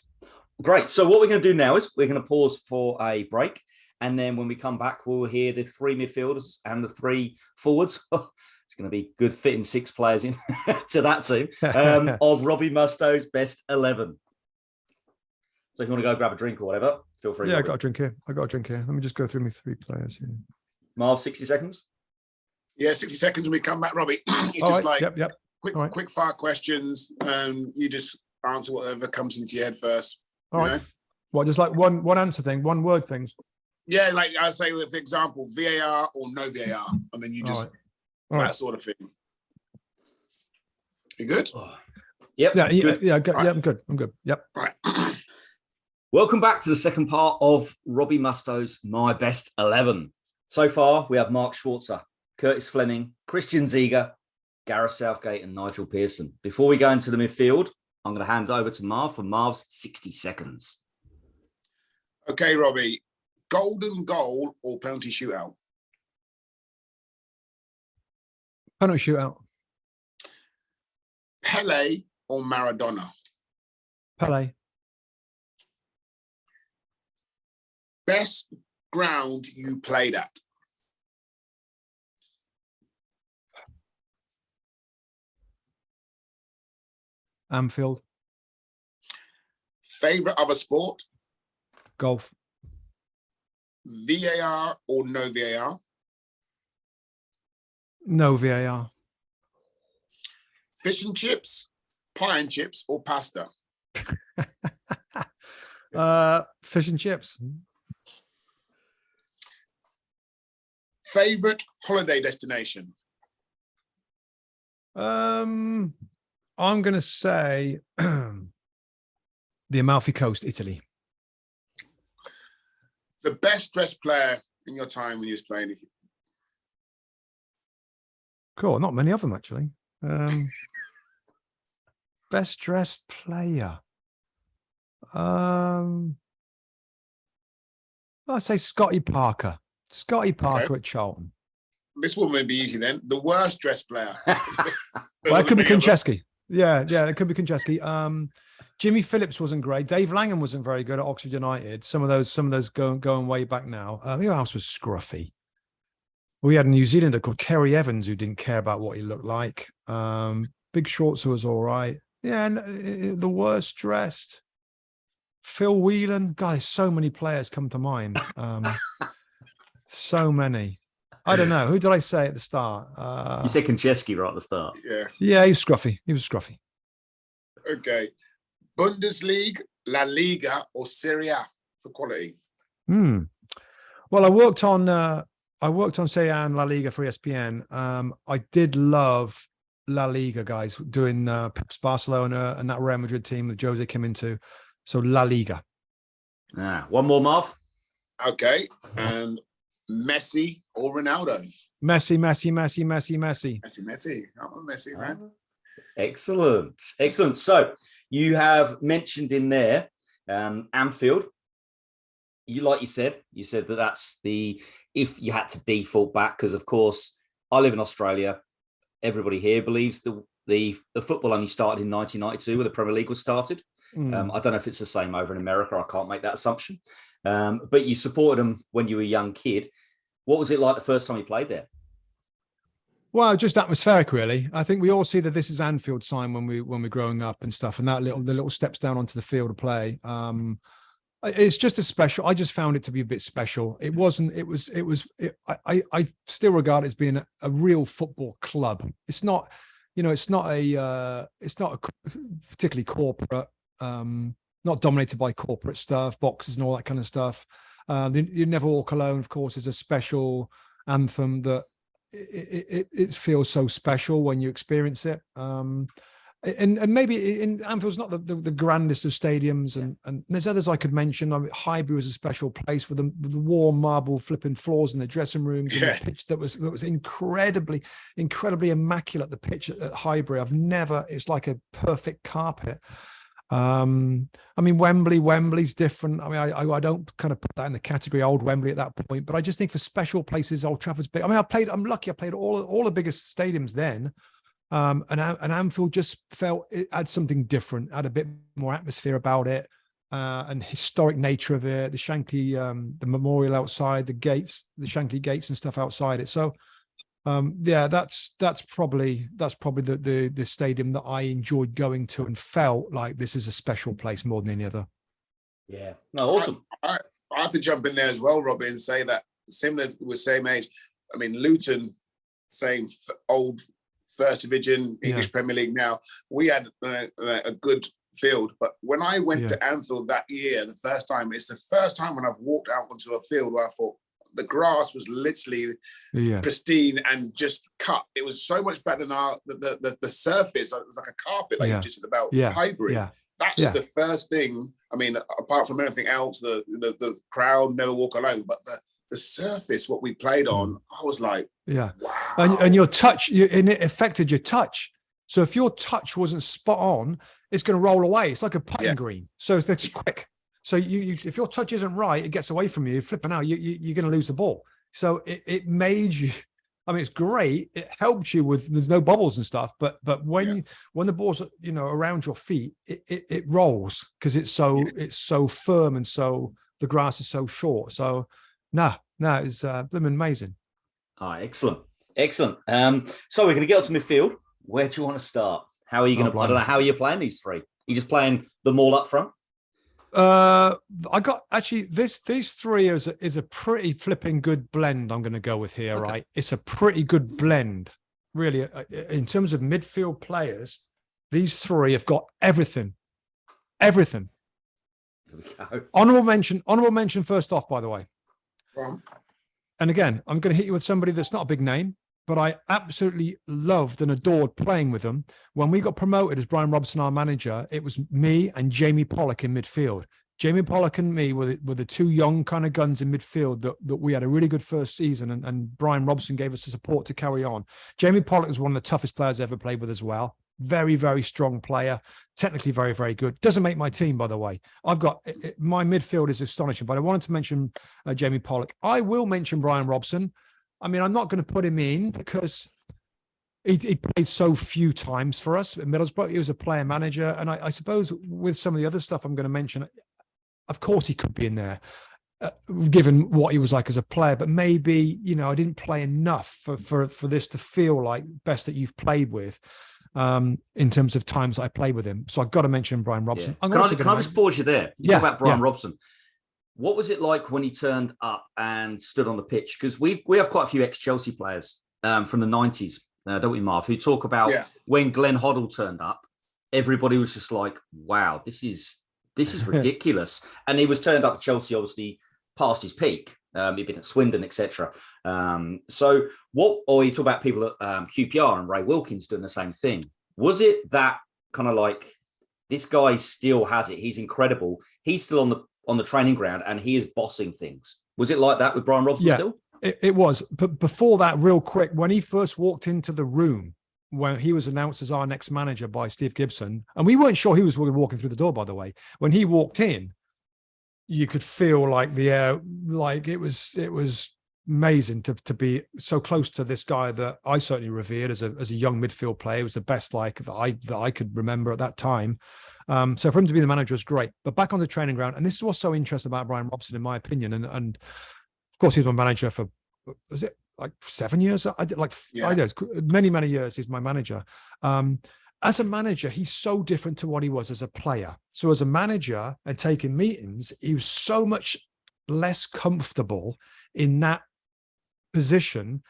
Great. So what we're going to do now is we're going to pause for a break. And then when we come back, we'll hear the 3 midfielders and the 3 forwards. It's going to be good fitting 6 players in to that team of Robbie Mustoe's best 11. So if you want to go grab a drink or whatever, feel free. Yeah, I got a drink here. Let me just go through my 3 players here. Marv, 60 seconds? Yeah, 60 seconds when we come back, Robbie. It's all just right. like Yep. quick fire questions. You just answer whatever comes into your head first. All right. What, just like one answer thing, one word things? Yeah, like I say, for example, VAR or no VAR, and then you just that sort of thing. You good? Yep. Yeah. I'm good. Yep. All right. Welcome back to the second part of Robbie Mustoe's My Best 11. So far, we have Mark Schwarzer, Curtis Fleming, Christian Ziege, Gareth Southgate, and Nigel Pearson. Before we go into the midfield, I'm going to hand over to Marv for Marv's 60 seconds. Okay, Robbie. Golden goal or penalty shootout? Penalty shootout. Pele or Maradona? Pele. Best ground you played at? Anfield. Favorite other sport? Golf. VAR or no VAR? No VAR. Fish and chips, pie and chips, or pasta? Fish and chips. Favorite holiday destination? I'm going to say the Amalfi Coast, Italy. The best dressed player in your time when you was playing? Cool. Not many of them, actually. Best dressed player. I'd say Scotty Parker. Scotty Parker at Charlton. This one may be easy then. The worst dressed player. Well, it could be Konchesky. Yeah, it could be Konchesky. Jimmy Phillips wasn't great. Dave Langham wasn't very good at Oxford United. Some of those going way back now. Who else was scruffy? We had a New Zealander called Kerry Evans who didn't care about what he looked like. Big Schwarzer was all right. Yeah, and the worst dressed. Phil Whelan. God, there's so many players come to mind. So many. I don't know. Who did I say at the start? You said Konchesky right at the start. Yeah, he was scruffy. Okay. Bundesliga, La Liga, or Serie A for quality? Well, I worked on Serie A and La Liga for ESPN. I did love La Liga, guys, doing Pep's Barcelona and that Real Madrid team that Jose came into. So La Liga. One more, Marv. Okay. And Messi or Ronaldo? Messi. Messi. I'm a Messi, right? Excellent. So you have mentioned in there Anfield. Like you said that that's if you had to default back, because of course I live in Australia. Everybody here believes the football only started in 1992 when the Premier League was started. I don't know if it's the same over in America. I can't make that assumption. But you supported them when you were a young kid. What was it like the first time you played there? Well, just atmospheric, really. I think we all see that this is Anfield sign when we're growing up and stuff, and the little steps down onto the field of play. It's just a special. I just found it to be a bit special. It wasn't. I still regard it as being a real football club. It's not. It's not a particularly corporate. Not dominated by corporate stuff, boxes and all that kind of stuff. You Never Walk Alone, of course, is a special anthem that it feels so special when you experience it. And maybe Anfield's not the grandest of stadiums, and there's others I could mention. Highbury was a special place with the warm marble flipping floors in the dressing rooms, and the pitch that was incredibly immaculate. The pitch at Highbury, it's like a perfect carpet. I mean, Wembley's different. I mean, I don't kind of put that in the category old Wembley at that point, but I just think for special places, Old Trafford's big. I mean, I'm lucky. I played all the biggest stadiums then. And Anfield just felt it had something different, had a bit more atmosphere about it, and historic nature of it. The Shankly, the memorial outside, the gates, the Shankly gates and stuff outside it. So, yeah, that's probably the stadium that I enjoyed going to and felt like this is a special place more than any other. Yeah, no, awesome. I have to jump in there as well, Robbie, and say that similar with same age. I mean, Luton, same old First Division, English Premier League. Now we had a good field, but when I went to Anfield that year, it's the first time when I've walked out onto a field where I thought the grass was literally pristine and just cut. It was so much better than the surface. It was like a carpet, like you just said about Highbury. That is the first thing. I mean, apart from anything else, the crowd, Never Walk Alone, but the surface, what we played on, I was like, wow. And your touch, and it affected your touch. So if your touch wasn't spot on, it's going to roll away. It's like a putting green. So it's quick. So if your touch isn't right, it gets away from you. Flipping out, you're going to lose the ball. So it made you. I mean, it's great. It helped you with there's no bubbles and stuff. But when the ball's around your feet, it rolls because it's so firm and so the grass is so short. So it's amazing. All right, excellent. So we're going to get up to midfield. Where do you want to start? How are you going to? I don't know. How are you playing these three? Are you just playing them all up front? I got actually these three is a pretty flipping good blend. I'm going to go with here, right? It's a pretty good blend, really. In terms of midfield players, these three have got everything. Here we go. Honorable mention first off, by the way. And again, I'm going to hit you with somebody that's not a big name, but I absolutely loved and adored playing with them. When we got promoted as Brian Robson, our manager, it was me and Jamie Pollock in midfield. Jamie Pollock and me were the two young kind of guns in midfield that we had a really good first season, and Brian Robson gave us the support to carry on. Jamie Pollock was one of the toughest players I ever played with as well. Very, very strong player, technically very, very good. Doesn't make my team, by the way. My midfield is astonishing, but I wanted to mention Jamie Pollock. I will mention Brian Robson. I mean, I'm not going to put him in because he played so few times for us at Middlesbrough. He was a player manager. And I suppose with some of the other stuff I'm going to mention, of course he could be in there, given what he was like as a player. But maybe, I didn't play enough for this to feel like best that you've played with in terms of times I played with him. So I've got to mention Brian Robson. Can I just pause you there? You talk about Brian Robson. What was it like when he turned up and stood on the pitch? Because we have quite a few ex-Chelsea players from the 90s, don't we, Marv, who talk about when Glenn Hoddle turned up, everybody was just like, wow, this is ridiculous. And he was turned up at Chelsea, obviously, past his peak. He'd been at Swindon, etc. Or you talk about people at QPR and Ray Wilkins doing the same thing. Was it that kind of like, this guy still has it, he's incredible, he's still on the training ground and he is bossing things? Was it like that with Brian Robson still? It was. But before that, real quick, when he first walked into the room, when he was announced as our next manager by Steve Gibson, and we weren't sure he was walking through the door, by the way, when he walked in, you could feel like the air, like it was amazing to be so close to this guy that I certainly revered as a young midfield player. It was the best that I could remember at that time. So for him to be the manager was great. But back on the training ground, and this is what's so interesting about Brian Robson, in my opinion, and of course he was my manager for, was it like 7 years? I did many years. He's my manager. As a manager, he's so different to what he was as a player. So as a manager and taking meetings, he was so much less comfortable in that position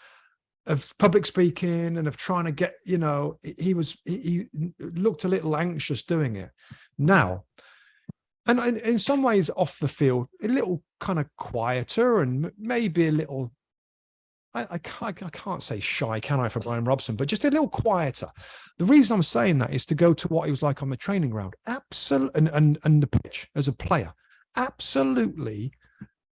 of public speaking and of trying to get, he looked a little anxious doing it now. And in some ways off the field, a little kind of quieter and maybe a little, I can't say shy, can I, for Brian Robson, but just a little quieter. The reason I'm saying that is to go to what he was like on the training ground. Absolutely. And the pitch as a player, absolutely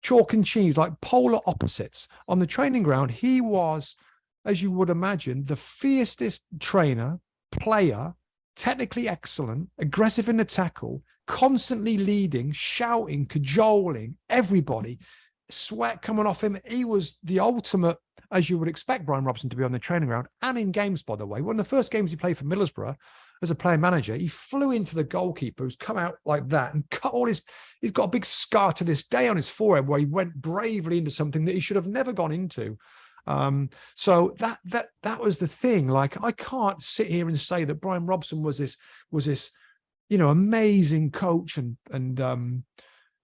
chalk and cheese, like polar opposites. On the training ground, he was, as you would imagine, the fiercest trainer, player, technically excellent, aggressive in the tackle, constantly leading, shouting, cajoling everybody, sweat coming off him. He was the ultimate, as you would expect Brian Robson to be on the training ground and in games, by the way. One of the first games he played for Middlesbrough as a playing manager, he flew into the goalkeeper who's come out like that and cut all his, he's got a big scar to this day on his forehead where he went bravely into something that he should have never gone into. So that was the thing. Like, I can't sit here and say that Brian Robson was this, you know, amazing coach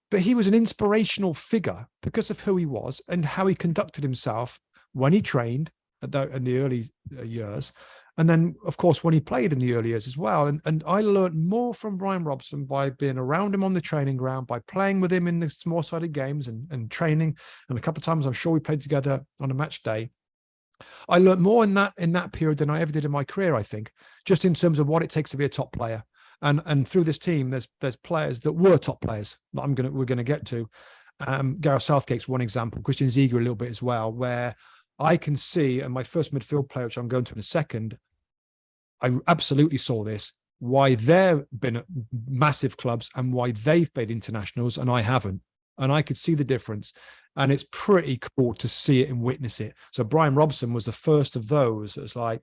but he was an inspirational figure because of who he was and how he conducted himself when he trained in the early years. And then, of course, when he played in the early years as well. And I learned more from Brian Robson by being around him on the training ground, by playing with him in the small-sided games and training. And a couple of times, I'm sure we played together on a match day. I learned more in that period than I ever did in my career, I think, just in terms of what it takes to be a top player. And through this team, there's players that were top players that we're gonna get to. Gareth Southgate's one example, Christian Ziege a little bit as well, where I can see, and my first midfield player, which I'm going to in a second, I absolutely saw this, why they've been at massive clubs and why they've played internationals and I haven't. And I could see the difference. And it's pretty cool to see it and witness it. So Brian Robson was the first of those. It's like,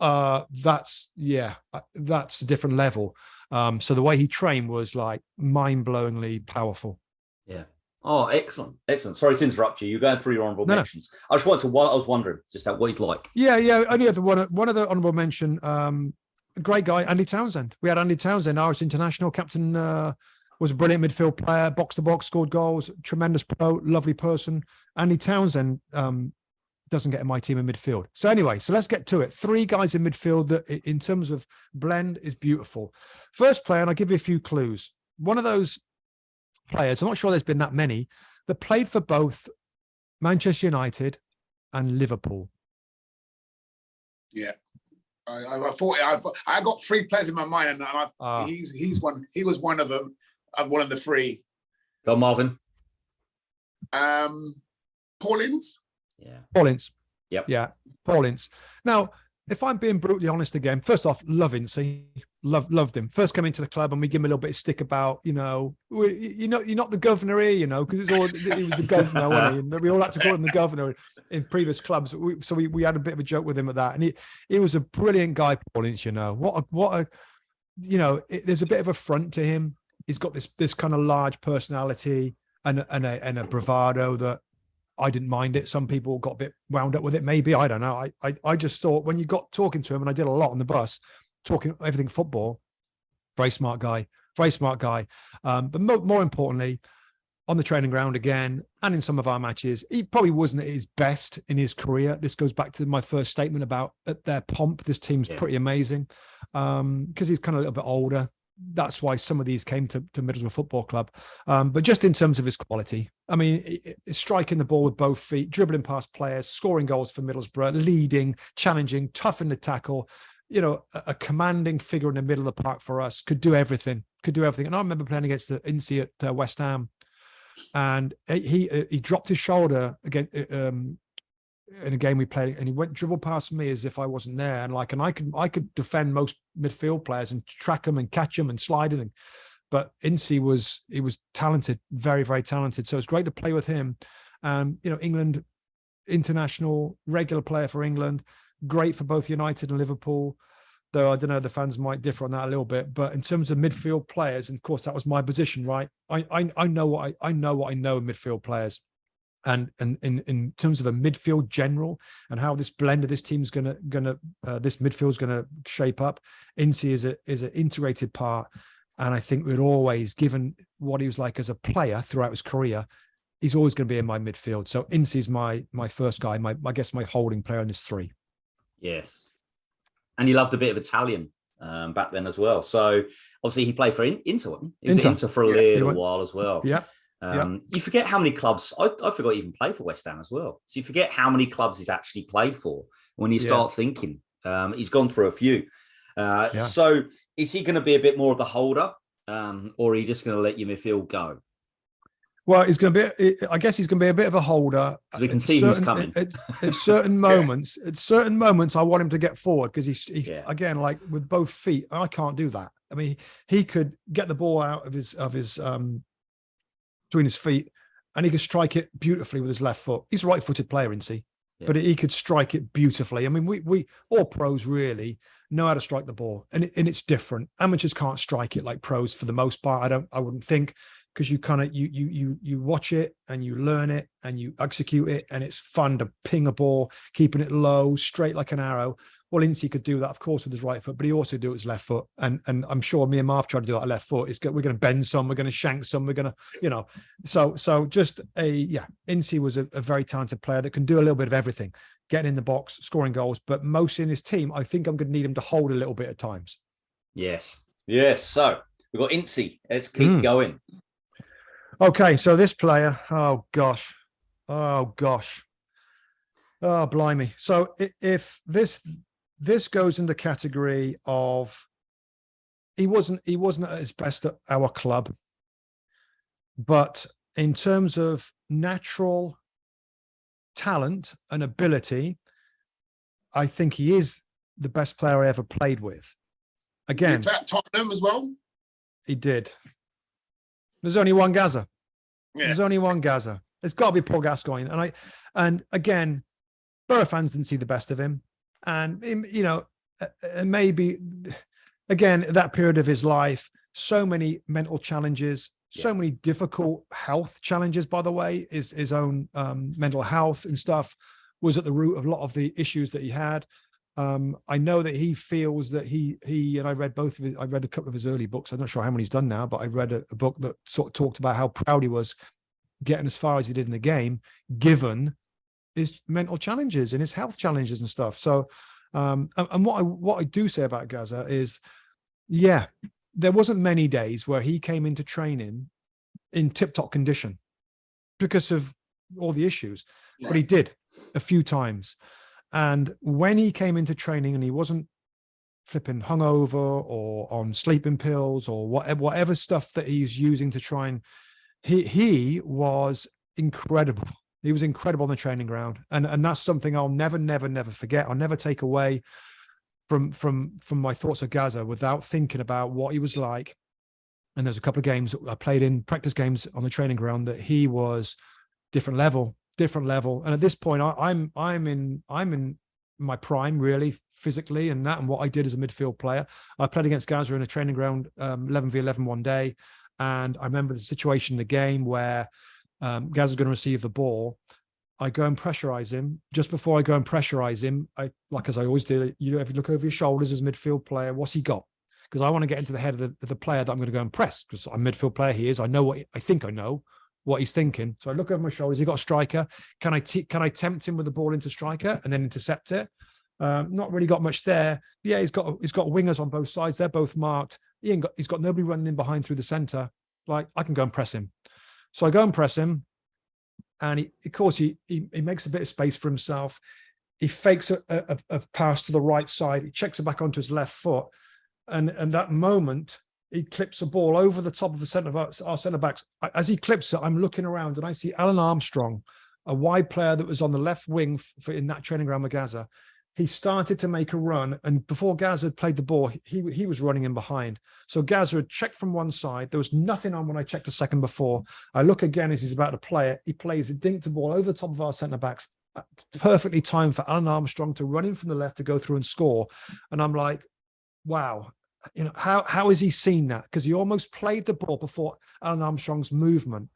that's a different level. So the way he trained was like mind-blowingly powerful. Yeah. Oh, excellent. Excellent. Sorry to interrupt you. You're going through your honourable mentions. I just I was wondering just what he's like. Yeah. Only other one of the honourable mention, a great guy, Andy Townsend. We had Andy Townsend, Irish international captain, was a brilliant midfield player, box to box, scored goals, tremendous pro, lovely person. Andy Townsend doesn't get in my team in midfield. So anyway, so let's get to it. 3 guys in midfield that in terms of blend is beautiful. First player, and I'll give you a few clues. One of those players, I'm not sure there's been that many, that played for both Manchester United and Liverpool. Yeah. I got 3 players in my mind, and he's one. He was one of them. One of the 3. Go Marvin. Paul Ince. Yeah. Paul Ince. Yep. Yeah. Paul Ince. Now, if I'm being brutally honest again, first off, love Ince. Loved him. First came into the club and we give him a little bit of stick about, you're not the governor here, because he was the governor, wasn't he? And we all had to call him the governor in previous clubs. So we had a bit of a joke with him at that. And he was a brilliant guy, Paul Ince, there's a bit of a front to him. He's got this kind of large personality and a bravado that I didn't mind it. Some people got a bit wound up with it. Maybe, I don't know. I just thought when you got talking to him, and I did a lot on the bus, talking everything football, very smart guy. But more importantly, on the training ground again, and in some of our matches, he probably wasn't at his best in his career. This goes back to my first statement about their pomp. This team's pretty amazing because he's kind of a little bit older. That's why some of these came to Middlesbrough Football Club. But just in terms of his quality, I mean, striking the ball with both feet, dribbling past players, scoring goals for Middlesbrough, leading, challenging, tough in the tackle, a commanding figure in the middle of the park for us, could do everything. And I remember playing against the Ince at West Ham, and he dropped his shoulder again in a game we played, and he went dribble past me as if I wasn't there, and I could defend most midfield players and track them and catch them and slide them. But Ince was talented, very, very talented. So it's great to play with him. England international, regular player for England, great for both United and Liverpool. Though I don't know, the fans might differ on that a little bit. But in terms of midfield players, and of course that was my position, right? I know what I know in midfield players. And in terms of a midfield general and how this blend of this team's gonna this midfield's gonna shape up, Ince is an integrated part. And I think we'd always, given what he was like as a player throughout his career, he's always going to be in my midfield. So Ince is my first guy, I guess my holding player in this 3. Yes, and he loved a bit of Italian back then as well. So obviously he played for Inter. He was at Inter for a little while as well. Yeah. You forget how many clubs, I forgot he even played for West Ham as well. So you forget how many clubs he's actually played for when you start thinking. He's gone through a few. So is he going to be a bit more of the holder, or are you just going to let your midfield go? Well, he's going to be. I guess he's going to be a bit of a holder. We can see who's coming. At certain moments. At certain moments, I want him to get forward because he's again, like with both feet. I can't do that. I mean, he could get the ball out of his between his feet, and he could strike it beautifully with his left foot. He's a right-footed player, isn't he? Yeah. But he could strike it beautifully. I mean, we all pros really know how to strike the ball, and it's different. Amateurs can't strike it like pros for the most part. I wouldn't think. Because you kind of you watch it and you learn it and you execute it, and it's fun to ping a ball, keeping it low, straight like an arrow. Well, Ince could do that, of course, with his right foot, but he also do it with his left foot. And I'm sure me and Marv tried to do that left foot. We're going to bend some, we're going to shank some, we're going to, So just Ince was a very talented player that can do a little bit of everything, getting in the box, scoring goals, but mostly in his team, I think I'm going to need him to hold a little bit at times. Yes. So we've got Ince. Let's keep going. Okay, so this player, oh gosh, blimey. So if this goes in the category of he wasn't at his best at our club, but in terms of natural talent and ability, I think he is the best player I ever played with. Again, did that Tottenham as well? He did. There's only one Gaza. Yeah. There's only one Gaza. It's got to be Paul Gascoigne. And again, Boro fans didn't see the best of him. And, maybe, again, that period of his life, so many mental challenges, so many difficult health challenges, by the way, his own mental health and stuff was at the root of a lot of the issues that he had. I know that he feels that he and I read I read a couple of his early books. I'm not sure how many he's done now, but I read a book that sort of talked about how proud he was getting as far as he did in the game, given his mental challenges and his health challenges and stuff. So, and what I do say about Gaza is, there wasn't many days where he came into training in tip-top condition because of all the issues, but he did a few times. And when he came into training and he wasn't flipping hungover or on sleeping pills or whatever stuff that he's using to try and, he was incredible. He was incredible on the training ground. And that's something I'll never forget. I'll never take away from my thoughts of Gaza without thinking about what he was like. And there's a couple of games I played in, practice games on the training ground, that he was different level. And at this point, I'm in my prime, really, physically, and what I did as a midfield player. I played against Gaza in a training ground, 11v11 one day. And I remember the situation in the game where Gaza's going to receive the ball. I go and pressurize him. Just before I go and pressurize him, as I always do, if you look over your shoulders as a midfield player, what's he got? Because I want to get into the head of the player that I'm going to go and press, because I'm a midfield player. He is. I know I think I know what he's thinking. So I look over my shoulders. He got a striker. Can I tempt him with the ball into striker and then intercept it? Not really got much there. Yeah, he's got wingers on both sides. They're both marked. He's got nobody running in behind through the center. Like, I can go and press him. So I go and press him, and he makes a bit of space for himself. He fakes a pass to the right side. He checks it back onto his left foot, and that moment, he clips a ball over the top of our centre backs. As he clips it, I'm looking around and I see Alan Armstrong, a wide player that was on the left wing in that training ground with Gaza. He started to make a run, and before Gaza had played the ball, he was running in behind. So Gaza had checked from one side. There was nothing on when I checked a second before. I look again as he's about to play it. He plays a dink to ball over the top of our centre backs, perfectly timed for Alan Armstrong to run in from the left to go through and score. And I'm like, wow. How has he seen that? Because he almost played the ball before Alan Armstrong's movement.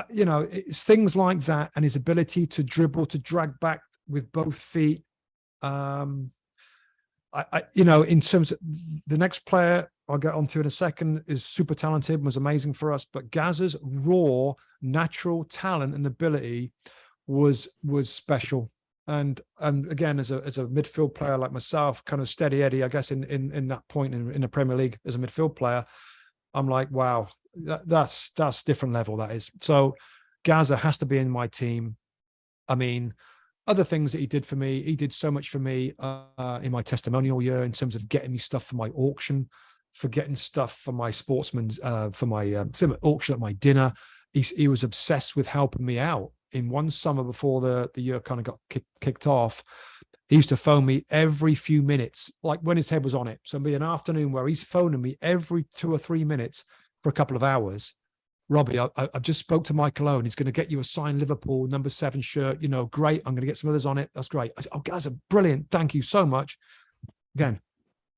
It's things like that, and his ability to dribble, to drag back with both feet. In terms of the next player I'll get onto in a second is super talented and was amazing for us, but Gaza's raw natural talent and ability was special. And again, as a midfield player like myself, kind of steady Eddie, I guess in that point in the Premier League as a midfield player, I'm like, wow, that's different level, that is. So Gaza has to be in my team. I mean, other things that he did for me, he did so much for me in my testimonial year in terms of getting me stuff for my auction, for getting stuff for my sportsman's, for my auction at my dinner. he was obsessed with helping me out. In one summer before the year kind of got kicked off, he used to phone me every few minutes, like when his head was on it. So it'd be an afternoon where he's phoning me every 2 or 3 minutes for a couple of hours. Robbie, I just spoke to Michael Owen. He's going to get you a signed Liverpool number 7 shirt. You know, great. I'm going to get some others on it. That's great. I said, oh, guys, brilliant. Thank you so much. Again,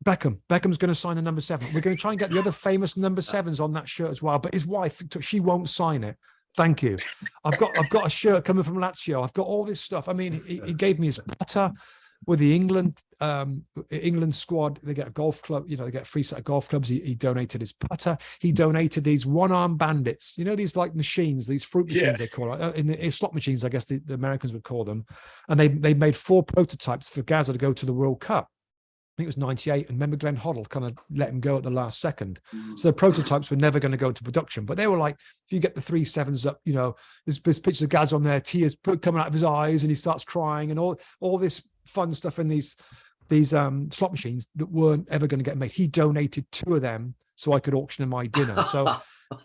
Beckham's going to sign a number 7. We're going to try and get the other famous number 7s on that shirt as well. But his wife, she won't sign it. Thank you. I've got a shirt coming from Lazio. I've got all this stuff. I mean, he gave me his putter with the England squad. They get a golf club, you know, they get a free set of golf clubs. He donated his putter. He donated these one-arm bandits, you know, these like machines, these fruit machines, they call it, in the slot machines, I guess the Americans would call them. And they made 4 prototypes for Gazza to go to the World Cup. I think it was 98, and remember Glenn Hoddle kind of let him go at the last second. So the prototypes were never going to go into production, but they were like, if you get the 3 7s up, you know, there's pictures of Gaz on there, tears coming out of his eyes, and he starts crying, and all this fun stuff in these slot machines that weren't ever going to get made. He donated 2 of them so I could auction in my dinner. So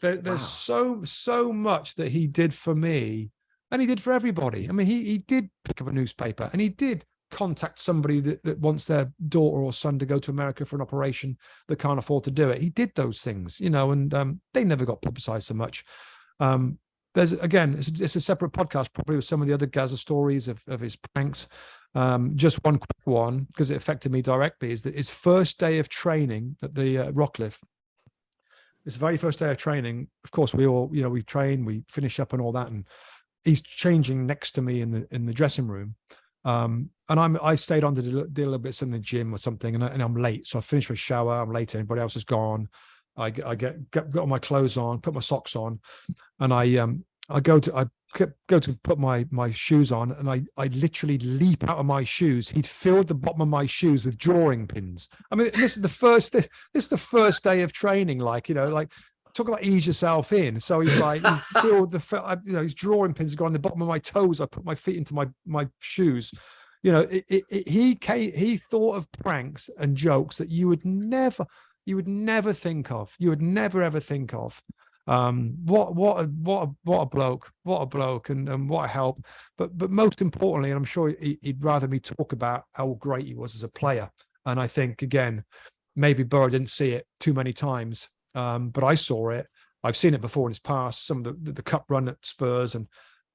there's so much that he did for me, and he did for everybody. I mean, he did pick up a newspaper, and he did contact somebody that wants their daughter or son to go to America for an operation that can't afford to do it. He did those things, you know, and they never got publicized so much. There's, again, it's a separate podcast, probably with some of the other Gazza stories of his pranks. Just one quick one, because it affected me directly, is that his first day of training at the Rockcliffe, his very first day of training, of course, we all, you know, we train, we finish up and all that, and he's changing next to me in the dressing room. And I stayed on to do a little bit in the gym or something, and I'm late. So I finished my shower. I'm late. Everybody else is gone. I get all my clothes on, put my socks on, and I go to put my shoes on, and I literally leap out of my shoes. He'd filled the bottom of my shoes with drawing pins. I mean, this is the first day of training. Like, you know, like, talk about ease yourself in. So he's like, he's filled you know, his drawing pins go on the bottom of my toes. I put my feet into my shoes. You know, he thought of pranks and jokes that you would never think of. You would never ever think of. What a bloke, and what a help. But most importantly, and I'm sure he'd rather me talk about how great he was as a player. And I think, again, maybe Boro didn't see it too many times. But I saw it. I've seen it before in his past, some of the cup run at Spurs and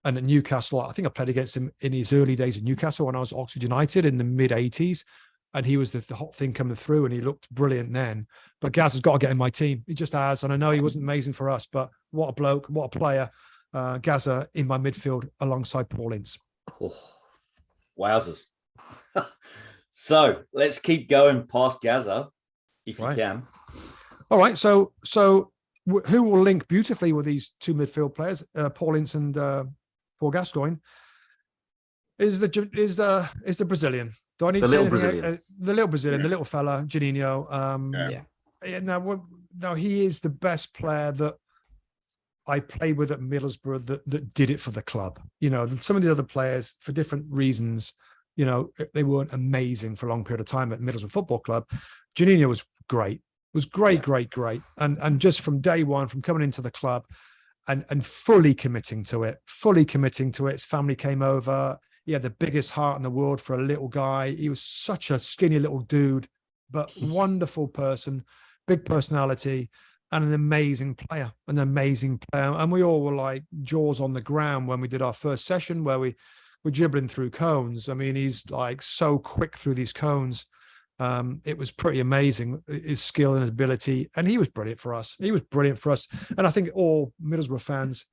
at Newcastle. I think I played against him in his early days at Newcastle when I was at Oxford United in the mid-80s. And he was the hot thing coming through, and he looked brilliant then. But Gaz has got to get in my team. He just has. And I know he wasn't amazing for us, but what a bloke, what a player. Gazza in my midfield alongside Paul Ince. Oh, wowzers. So let's keep going past Gazza, if you can. All right, so who will link beautifully with these 2 midfield players, Paul Ince and Paul Gascoigne, is the Brazilian. Do I need to say anything? The little Brazilian, the little fella, Juninho. Now he is the best player that I played with at Middlesbrough that did it for the club. You know, some of the other players, for different reasons, you know, they weren't amazing for a long period of time at Middlesbrough Football Club. Juninho was great. Was great. And just from day one, from coming into the club and fully committing to it. His family came over. He had the biggest heart in the world for a little guy. He was such a skinny little dude, but wonderful person, big personality, and an amazing player. And we all were like jaws on the ground when we did our first session where we were dribbling through cones. I mean, he's like so quick through these cones. It was pretty amazing, his skill and ability, and he was brilliant for us. And I think all Middlesbrough fans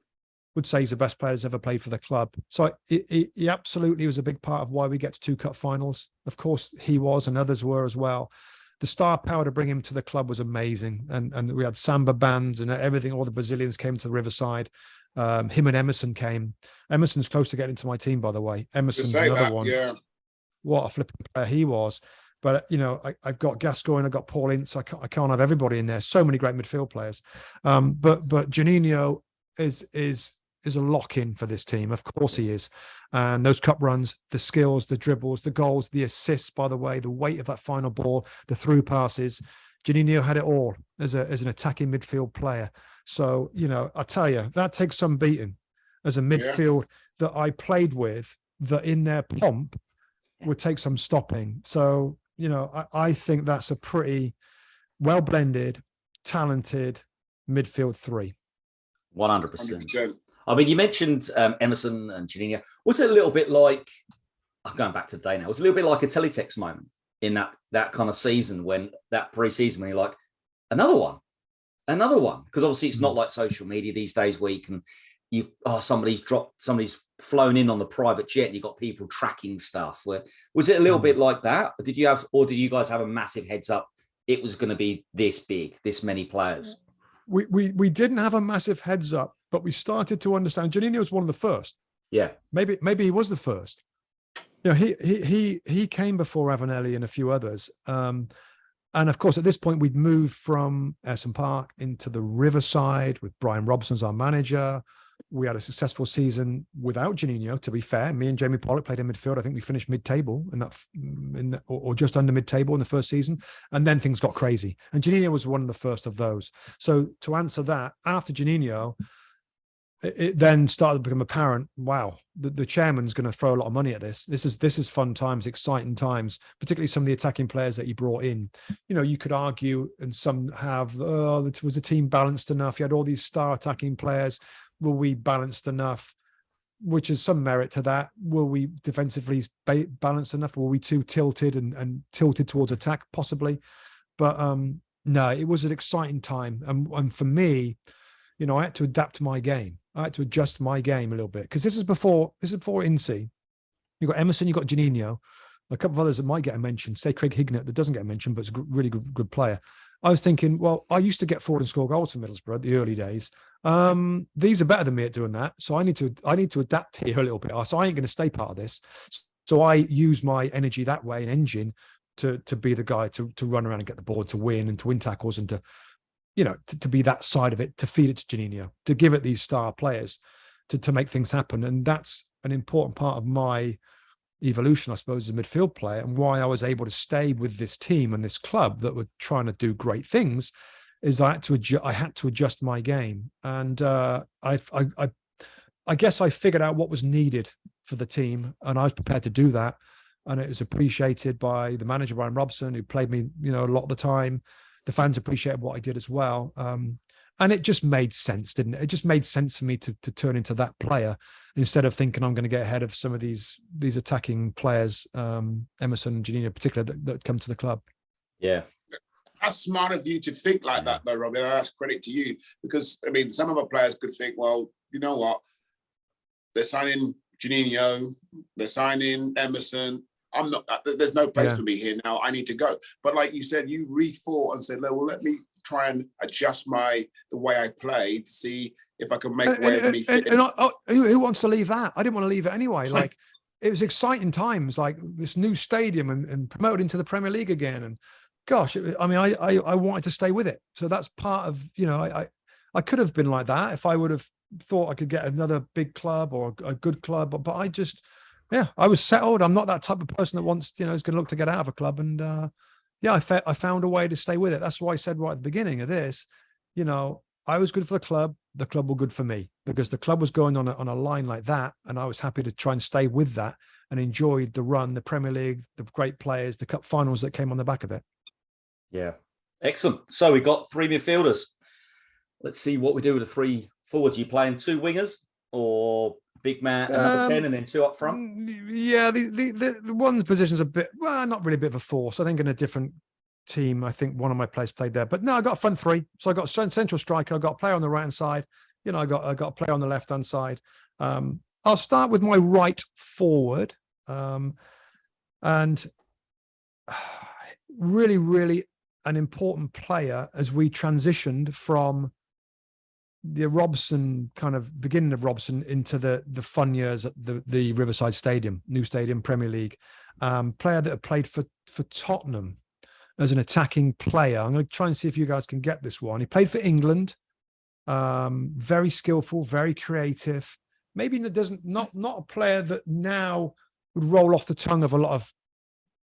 would say he's the best player that's ever played for the club. So he absolutely was a big part of why we get to 2 cup finals. Of course, he was, and others were as well. The star power to bring him to the club was amazing, and we had samba bands and everything. All the Brazilians came to the Riverside. Him and Emerson came. Emerson's close to getting into my team, by the way. Emerson's another one. Yeah. What a flipping player he was. But, you know, I've got Gascoigne, I've got Paul Ince. I can't have everybody in there. So many great midfield players. But Juninho is a lock-in for this team. Of course he is. And those cup runs, the skills, the dribbles, the goals, the assists, by the way, the weight of that final ball, the through passes. Juninho had it all as an attacking midfield player. So, I tell you, that takes some beating as a midfield that I played with, that in their pomp would take some stopping. So, I think that's a pretty well-blended, talented midfield three. 100%. I mean, you mentioned Emerson and Juninho. Was it a little bit like, I'm going back to the day now, it was a little bit like a teletext moment in that kind of season, when that pre-season, when you're like, another one. Because obviously it's not like social media these days where you can, somebody's flown in on the private jet and you've got people tracking stuff. Was it a little bit like that? Or did you guys have a massive heads up? It was going to be this big, this many players. We didn't have a massive heads up, but we started to understand. Juninho was one of the first. Yeah, maybe he was the first. He came before Ravenelli and a few others. And of course, at this point, we'd moved from Ayresome Park into the Riverside with Brian Robson as our manager. We had a successful season without Juninho, to be fair. Me and Jamie Pollock played in midfield. I think we finished mid-table or just under mid-table in the first season. And then things got crazy. And Juninho was one of the first of those. So to answer that, after Juninho, it then started to become apparent, wow, the chairman's going to throw a lot of money at this. This is fun times, exciting times, particularly some of the attacking players that he brought in. You could argue, and some have, was the team balanced enough? You had all these star attacking players. Were we balanced enough? Which is some merit to that. Were we defensively balanced enough? Were we too tilted and tilted towards attack? Possibly. But no, it was an exciting time. And for me, I had to adapt my game. I had to adjust my game a little bit, because this is before Incy. You've got Emerson, you've got Juninho, a couple of others that might get a mention. Say Craig Hignett, that doesn't get a mention, but it's a really good player. I was thinking, well, I used to get forward and score goals for Middlesbrough at the early days. These are better than me at doing that, so I need to adapt here a little bit. So I ain't going to stay part of this. So I use my energy that way, an engine, to be the guy to run around and get the ball, to win and to win tackles, and to be that side of it, to feed it to Juninho, to give it these star players, to make things happen. And that's an important part of my evolution, I suppose, as a midfield player, and why I was able to stay with this team and this club that were trying to do great things, is I had to adjust my game. And I guess I figured out what was needed for the team, and I was prepared to do that. And it was appreciated by the manager, Brian Robson, who played me, a lot of the time. The fans appreciated what I did as well. And it just made sense, didn't it? It just made sense for me to turn into that player, instead of thinking I'm going to get ahead of some of these attacking players, Emerson and Juninho in particular, that come to the club. Yeah. That's smart of you to think like that, though, Robbie. That's credit to you, because, some of our players could think, well, you know what? They're signing Juninho, they're signing Emerson. There's no place for me here now. I need to go. But like you said, you rethought and said, well, let me try and adjust the way I play to see if I can make way of me fit. Who wants to leave that? I didn't want to leave it anyway. Like, it was exciting times, like this new stadium and promoted into the Premier League again. And gosh, I wanted to stay with it. So that's part of, I could have been like that if I would have thought I could get another big club or a good club, but I just, I was settled. I'm not that type of person that wants, is going to look to get out of a club. And I found a way to stay with it. That's why I said right at the beginning of this, I was good for the club were good for me, because the club was going on a line like that. And I was happy to try and stay with that and enjoyed the run, the Premier League, the great players, the cup finals that came on the back of it. Yeah. Excellent. So we got three midfielders. Let's see what we do with the three forwards. Are you playing two wingers or big man, number 10, and then two up front? Yeah, the one position's a bit, not really a bit of a force. I think in a different team, I think one of my players played there. But no, I got a front three. So I got central striker, I got a player on the right-hand side. I got a player on the left-hand side. I'll start with my right forward. And really, really an important player as we transitioned from the Robson kind of beginning of Robson into the fun years at the Riverside Stadium, new stadium, Premier League. Player that had played for Tottenham as an attacking player. I'm going to try and see if you guys can get this one. He played for England. Very skillful, very creative. Maybe not a player that now would roll off the tongue of a lot of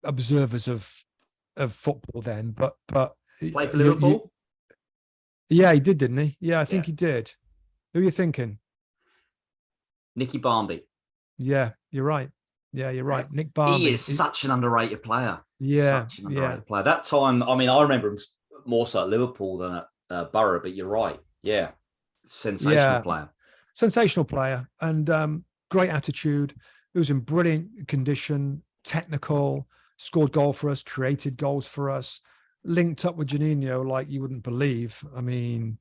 observers of football then, but Play for Liverpool? Yeah, he did, didn't he? Yeah, I think he did. Who are you thinking? Nicky Barmby. Yeah, you're right. Yeah, you're right. Nick Barmby. He is such an underrated player. Yeah, such an underrated player. That time, I mean, I remember him more so at Liverpool than at Boro, but you're right. Yeah, sensational player. Sensational player, and great attitude. He was in brilliant condition, technical, scored goal for us, created goals for us, linked up with Juninho like you wouldn't believe. I mean,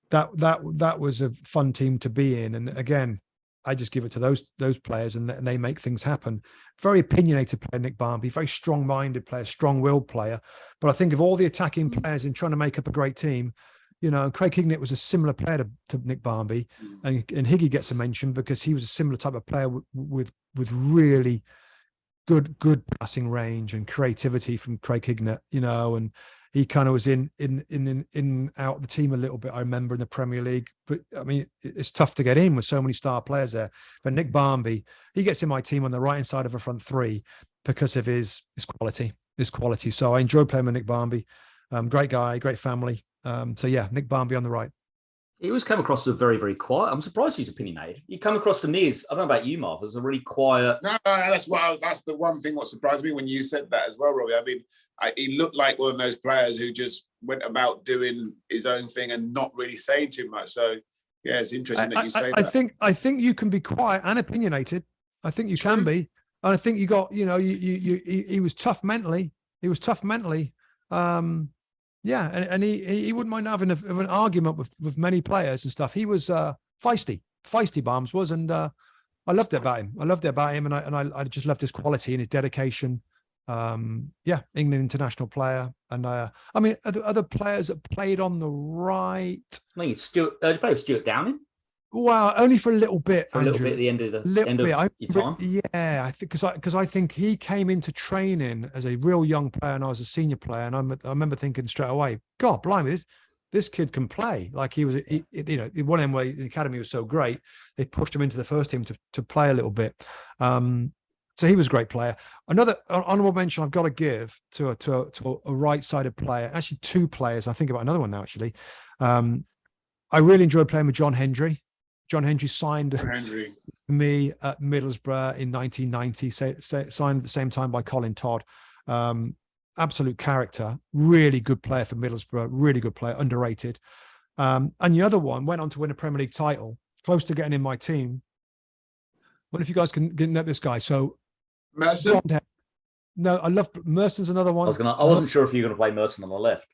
that was a fun team to be in. And again, I just give it to those players, and they make things happen. Very opinionated player, Nick Barmby, very strong-minded player, strong-willed player. But I think of all the attacking players in trying to make up a great team, you know, Craig Hignett was a similar player to Nick Barmby, and Higgy gets a mention because he was a similar type of player with really good passing range and creativity from Craig Hignett, you know, and he kind of was in out the team a little bit, I remember, in the Premier League. But I mean, it's tough to get in with so many star players there. But Nick Barmby, he gets in my team on the right hand side of a front three because of his quality. So I enjoyed playing with Nick Barmby. Great guy, great family. So yeah, Nick Barmby on the right. He always came across as very, very quiet. I'm surprised he's opinionated. You come across to me as, I don't know about you, Marv, as a really quiet. No, that's the one thing what surprised me when you said that as well, Robbie. I mean, he looked like one of those players who just went about doing his own thing and not really saying too much. So yeah, it's interesting that you say that. I think you can be quiet and opinionated. I think you can be, and I think you got, you know, he was tough mentally. He was tough mentally. Yeah, and he wouldn't mind having an argument with many players and stuff. He was feisty Barms was, and I loved it about him. And I just loved his quality and his dedication. Yeah, England international player, and I mean other players that played on the right. I think Stuart. Did you play with Stuart Downing? Well, only for a little bit. For a little bit at the end of your time. Yeah, I think because I think he came into training as a real young player, and I was a senior player, and I remember thinking straight away, God, blimey, this kid can play. Like he was, you know, one end where the academy was so great, they pushed him into the first team to play a little bit. So he was a great player. Another honourable mention I've got to give to a right-sided player, actually two players. I think about another one now. Actually, I really enjoyed playing with John Hendry. John Hendry signed me at Middlesbrough in 1990, signed at the same time by Colin Todd. Absolute character, really good player for Middlesbrough, really good player, underrated. And the other one went on to win a Premier League title, close to getting in my team. What if you guys can get this guy? So, Merson? No, I love Merson's another one. I wasn't sure if you were going to play Merson on the left.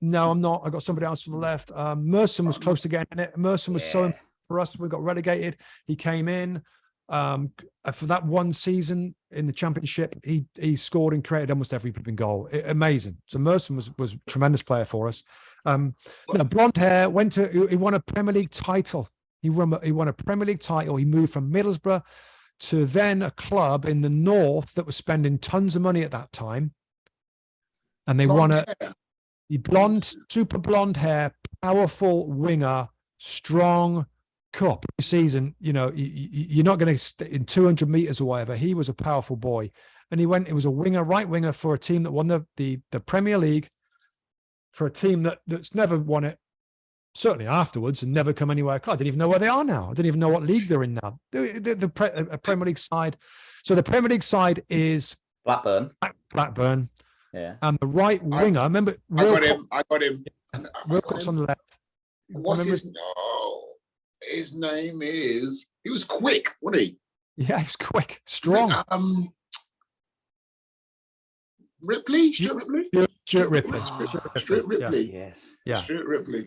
No, I'm not. I got somebody else on the left. Merson was close to getting in it. Merson was so for us, we got relegated. He came in for that one season in the Championship. He scored and created almost every goal. Amazing. So Merson was a tremendous player for us. Blonde hair. He won a Premier League title. He won a Premier League title. He moved from Middlesbrough to then a club in the north that was spending tons of money at that time, and they won super blonde hair, powerful winger, strong. Cup season, you know, you're not going to in 200 meters or whatever. He was a powerful boy, and it was a right winger for a team that won the Premier League, for a team that's never won it, certainly afterwards, and never come anywhere. I didn't even know where they are now. I didn't even know what league they're in now. The Premier League side. So the Premier League side is Blackburn. Yeah, and the right winger. I remember. I got him. Wilcox on the left. What's his? His name is. He was quick, wasn't he? Yeah, he was quick, strong. Ripley, Stuart Ripley. Stuart Ripley. Stuart Ripley. Yes. Yeah. Stuart Ripley.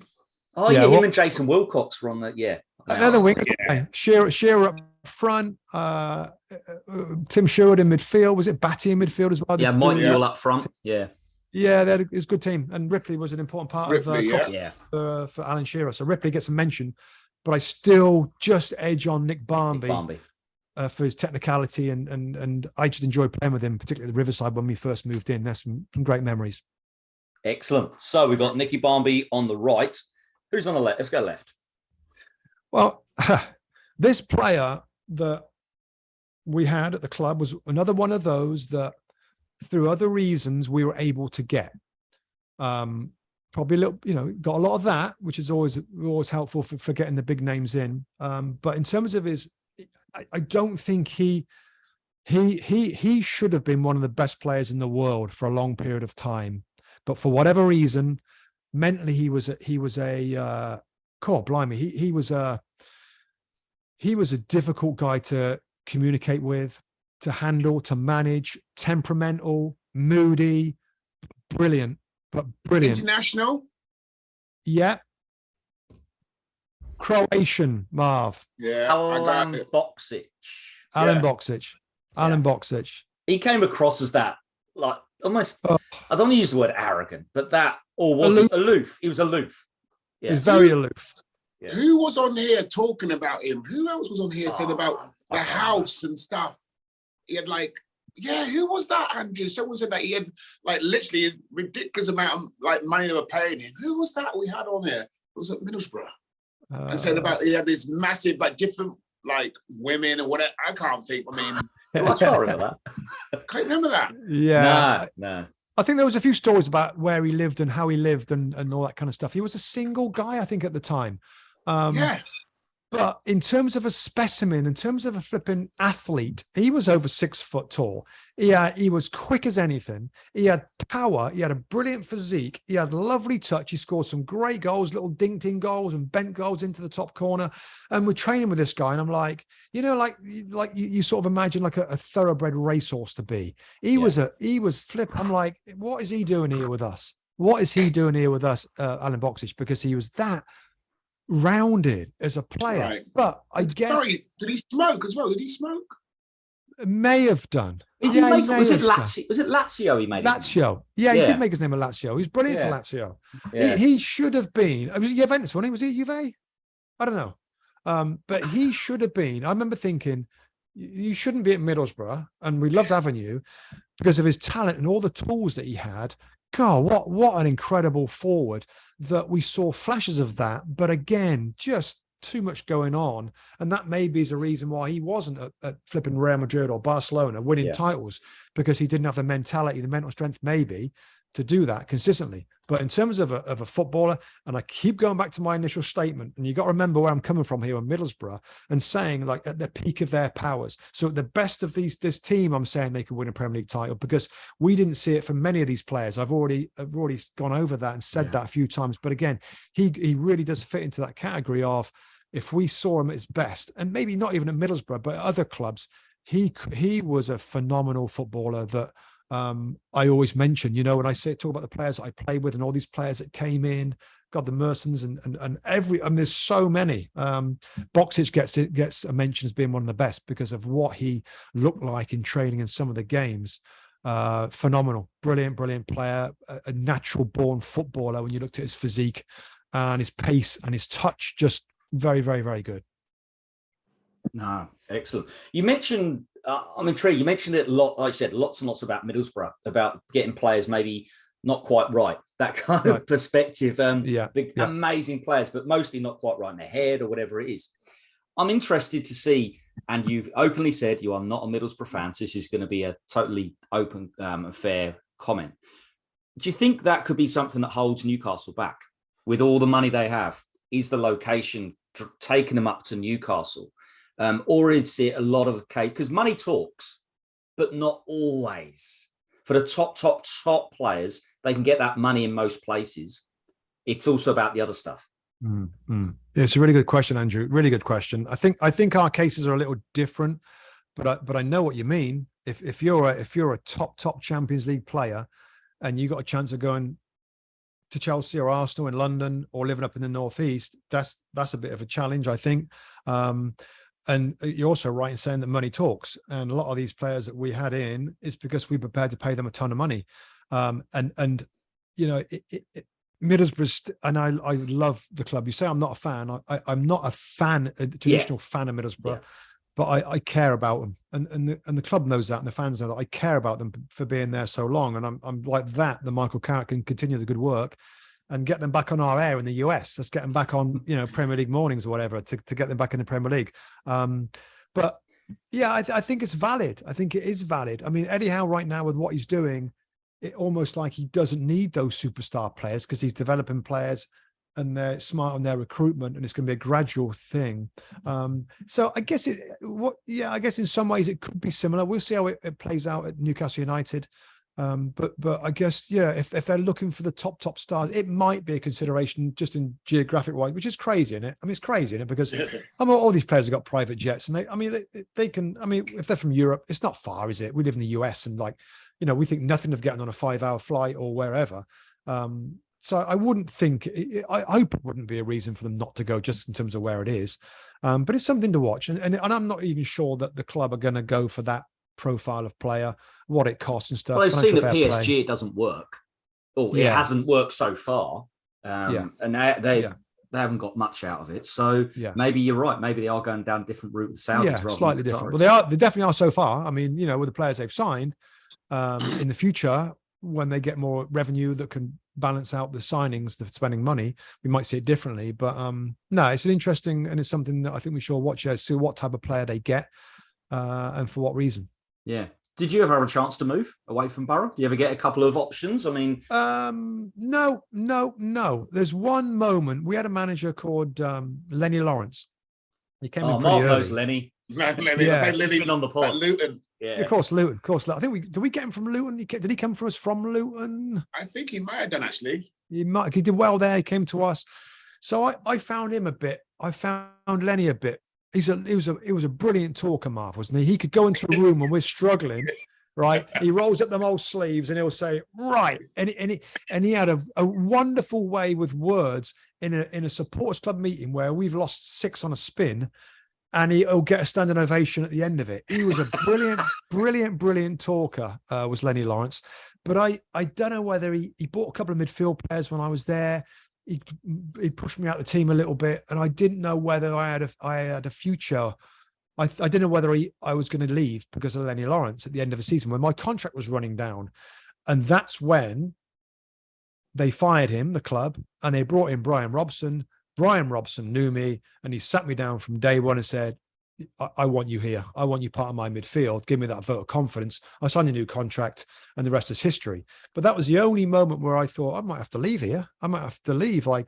Oh yeah, him and Jason Wilcox were on that. Yeah. Another winger. Yeah. Shearer up front. Tim Sherwood in midfield. Was it Batty in midfield as well? Yeah, Mike Newell up front. Yeah. Yeah, that is a good team, and Ripley was an important part Ripley, for Alan Shearer. So Ripley gets a mention. But I still just edge on Nick Barmby. For his technicality, and I just enjoyed playing with him, particularly at the Riverside when we first moved in. There's some great memories. Excellent. So we've got Nicky Barmby on the right. Who's on the left? Let's go left. Well, this player that we had at the club was another one of those that, through other reasons, we were able to get. Probably a little, got a lot of that, which is always helpful for getting the big names in. But in terms of I don't think he should have been one of the best players in the world for a long period of time. But for whatever reason, mentally he was a God blimey, he was a difficult guy to communicate with, to handle, to manage, temperamental, moody, brilliant. International? Yeah. Croatian, Marv. Yeah. Alan Boksic. Alan Boksic. He came across as that, like, almost, I don't want to use the word arrogant, but that, or was he aloof? He was aloof. Yeah. He was very aloof. Yeah. Who was on here talking about him? Who else was on here saying about the house and stuff? He had who was that, Andrew? Someone said that he had literally a ridiculous amount of money they were paying him. Who was that we had on here? It was at Middlesbrough. And said about he had this massive different women or whatever. I can't think. I mean, I can't remember that. Can't remember that. Yeah. No. I think there was a few stories about where he lived and how he lived and all that kind of stuff. He was a single guy, I think, at the time. But in terms of a specimen, in terms of a flipping athlete, he was over 6 foot tall. He was quick as anything. He had power. He had a brilliant physique. He had lovely touch. He scored some great goals, little dinked-in goals and bent goals into the top corner. And we're training with this guy, and I'm like, you sort of imagine a thoroughbred racehorse to be. He was flip. I'm like, what is he doing here with us? What is he doing here with us, Alan Boksic? Because he was that rounded as a player. Right. But I guess, sorry, did he smoke as well? Did he smoke? May have done. Was it Lazio he made? Lazio. Yeah, he did make his name a Lazio. He was brilliant for Lazio. Yeah. He should have been. Was it Juventus, wasn't he? Was he Juve? I don't know. But he should have been. I remember thinking, you shouldn't be at Middlesbrough, and we loved having you because of his talent and all the tools that he had. God, what an incredible forward that we saw flashes of that. But again, just too much going on. And that maybe is a reason why he wasn't at flipping Real Madrid or Barcelona winning titles, because he didn't have the mentality, the mental strength maybe to do that consistently. But in terms of a footballer, and I keep going back to my initial statement, and you got to remember where I'm coming from here in Middlesbrough, and saying at the peak of their powers. So at the best of this team, I'm saying they could win a Premier League title, because we didn't see it from many of these players. I've already gone over that and said that a few times. But again, he really does fit into that category of, if we saw him at his best, and maybe not even at Middlesbrough, but at other clubs, he was a phenomenal footballer that I always mention, when I talk about the players I played with and all these players that came in, God, the Mersons and there's so many. Boksic gets a mention as being one of the best because of what he looked like in training in some of the games. Phenomenal, brilliant player, a natural born footballer when you looked at his physique and his pace and his touch, just very, very, very good. No, excellent. You mentioned, I'm intrigued, you mentioned it a lot, like you said, lots and lots about Middlesbrough, about getting players maybe not quite right, that kind of perspective. Amazing players, but mostly not quite right in their head or whatever it is. I'm interested to see, and you've openly said you are not a Middlesbrough fan, so this is going to be a totally open and fair comment. Do you think that could be something that holds Newcastle back? With all the money they have, is the location taking them up to Newcastle? Or is it a lot of case? Because money talks, but not always. For the top players, they can get that money in most places. It's also about the other stuff. Yeah, it's a really good question, Andrew. Really good question. I think our cases are a little different, but I know what you mean. If you're a top Champions League player, and you got a chance of going to Chelsea or Arsenal in London or living up in the Northeast, that's a bit of a challenge, I think. And you're also right in saying that money talks. And a lot of these players that we had in is because we prepared to pay them a ton of money. Middlesbrough, and I love the club. You say I'm not a fan. I'm not a traditional fan of Middlesbrough, but I care about them. And the club knows that, and the fans know that I care about them for being there so long. And I'm like that. The Michael Carrick can continue the good work and get them back on our air in the US. Let's get them back on, Premier League mornings or whatever to get them back in the Premier League. But yeah, I think it's valid. I think it is valid. I mean, Eddie Howe right now with what he's doing it almost like he doesn't need those superstar players because he's developing players and they're smart on their recruitment, and it's going to be a gradual thing. So I guess I guess in some ways it could be similar. We'll see how it plays out at Newcastle United. But I guess, if they're looking for the top stars, it might be a consideration just in geographic wise, which is crazy, isn't it? I mean, it's crazy, isn't it? Because all these players have got private jets, and they can. I mean, if they're from Europe, it's not far, is it? We live in the US, and we think nothing of getting on a 5-hour flight or wherever. So I wouldn't think. I hope it wouldn't be a reason for them not to go, just in terms of where it is. But it's something to watch, and I'm not even sure that the club are going to go for that profile of player, what it costs and stuff. Well, they've seen at PSG it doesn't work. It hasn't worked so far. And they haven't got much out of it. So maybe you're right. Maybe they are going down a different route with Saudis. Yeah, slightly different. Well, they definitely are so far. I mean, with the players they've signed, in the future, when they get more revenue that can balance out the signings, the spending money, we might see it differently. But no, it's an interesting, and it's something that I think we should watch, see what type of player they get and for what reason. Yeah. Did you ever have a chance to move away from Boro? Do you ever get a couple of options? I mean, no. There's one moment we had a manager called Lenny Lawrence. He came in pretty Mark early. knows Lenny. Lenny been on the pod. Luton. Yeah, of course, Luton. Of course, I think did we get him from Luton? Did he come from us from Luton? I think he might have done, actually. He did well there. He came to us, so I found him a bit. I found Lenny a bit. He was a brilliant talker, Marv, wasn't he? He could go into a room when we're struggling, right? He rolls up them old sleeves and he'll say, right. And he had a wonderful way with words in a supporters club meeting where we've lost 6 on a spin, and he'll get a standing ovation at the end of it. He was a brilliant talker, was Lenny Lawrence. But I don't know whether he bought a couple of midfield players when I was there. He pushed me out the team a little bit, and I didn't know whether I had a future. I didn't know whether I was going to leave because of Lenny Lawrence at the end of the season when my contract was running down. And that's when they fired him, the club, and they brought in Brian Robson. Brian Robson knew me, and he sat me down from day one and said, I want you here. I want you part of my midfield. Give me that vote of confidence. I signed a new contract, and the rest is history. But that was the only moment where I thought I might have to leave here. I might have to leave. I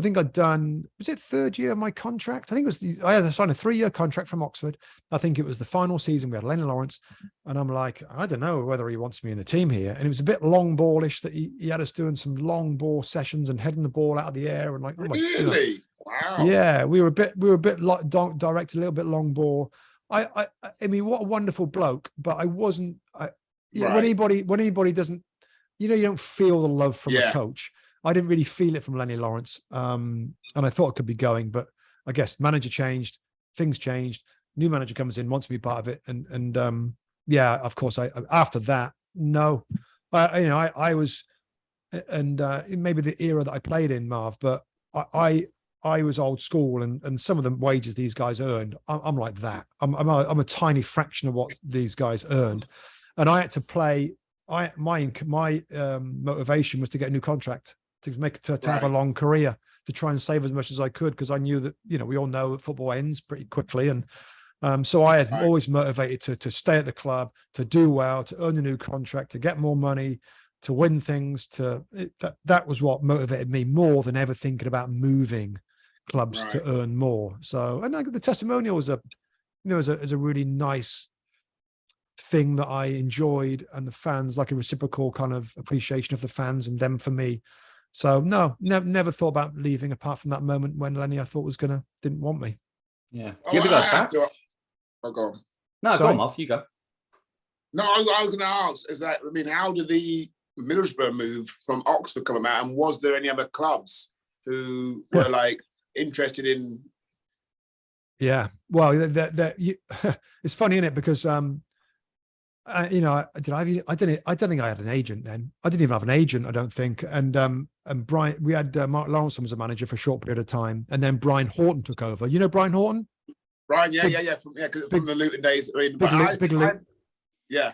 think I'd done, was it 3rd year of my contract? I think I had to sign a 3-year contract from Oxford. I think it was the final season. We had Lenny Lawrence, and I'm like, I don't know whether he wants me in the team here. And it was a bit long ballish that he had us doing some long ball sessions and heading the ball out of the air and like, really? Wow. Yeah, we were a bit direct, a little bit long ball. I mean, what a wonderful bloke, but I wasn't. When anybody doesn't, you don't feel the love from a coach. I didn't really feel it from Lenny Lawrence, and I thought it could be going, but I guess manager changed, things changed. New manager comes in, wants to be part of it, and of course, after that, no, I was, and maybe the era that I played in, Marv, but I was old school, and some of the wages these guys earned, I'm like that. I'm a tiny fraction of what these guys earned, and I had to play. My motivation was to get a new contract, to have a long career, to try and save as much as I could, because I knew that we all know that football ends pretty quickly, and so I had always motivated to stay at the club, to do well, to earn a new contract, to get more money, to win things. That was what motivated me more than ever thinking about moving clubs to earn more. So, and the testimonial was a really nice thing that I enjoyed, and the fans, like a reciprocal kind of appreciation of the fans and them for me. So no, never thought about leaving, apart from that moment when Lenny, I thought didn't want me. Yeah. Do you ever go back? Go on. No, sorry. Go on, Muff, you go. No, I was going to ask, how did the Middlesbrough move from Oxford come about, and was there any other clubs who were interested in? Yeah, well, it's funny, isn't it? Because I don't think I had an agent then. I didn't even have an agent, I don't think. And Brian, we had Mark Lawrence was a manager for a short period of time, and then Brian Horton took over. You know Brian Horton? Brian, from the Luton days. Yeah.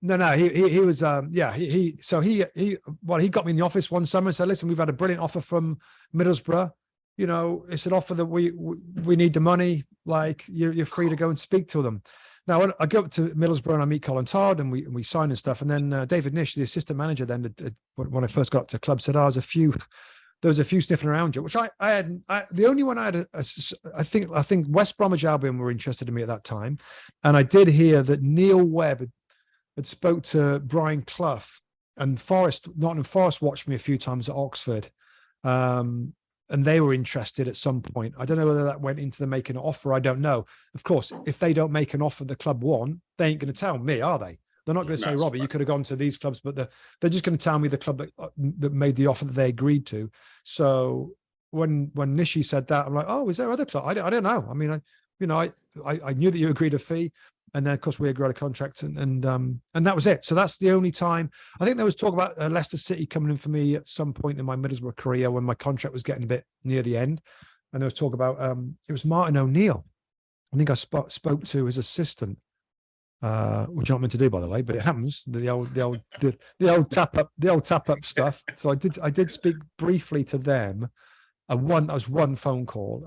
No, he was he got me in the office one summer and said, listen, we've had a brilliant offer from Middlesbrough. It's an offer that we need the money. Like, you're free to go and speak to them. Now I go up to Middlesbrough and I meet Colin Todd and we sign and stuff. And then David Nish, the assistant manager, then when I first got up to the club, said, "Oh, there was a few sniffing around you," which I had. The only one I had, I think West Bromwich Albion were interested in me at that time, and I did hear that Neil Webb had spoke to Brian Clough, and Nottingham Forest watched me a few times at Oxford, and they were interested at some point. I don't know whether that went into the making an offer. I don't know. Of course, if they don't make an offer the club want, they ain't going to tell me, are they? They're not going to say, "Robbie, you could have gone to these clubs," but they're just going to tell me the club that made the offer that they agreed to. So when Nishi said that, I'm like, "Oh, is there other club?" I don't know. I mean, I knew that you agreed a fee, and then of course we agreed a contract, and that was it. So that's the only time. I think there was talk about Leicester City coming in for me at some point in my Middlesbrough career when my contract was getting a bit near the end, and there was talk about it was Martin O'Neill. I think I spoke to his assistant. Which I'm not meant to do, by the way, but it happens. The old tap up stuff. So I did speak briefly to them. That was one phone call.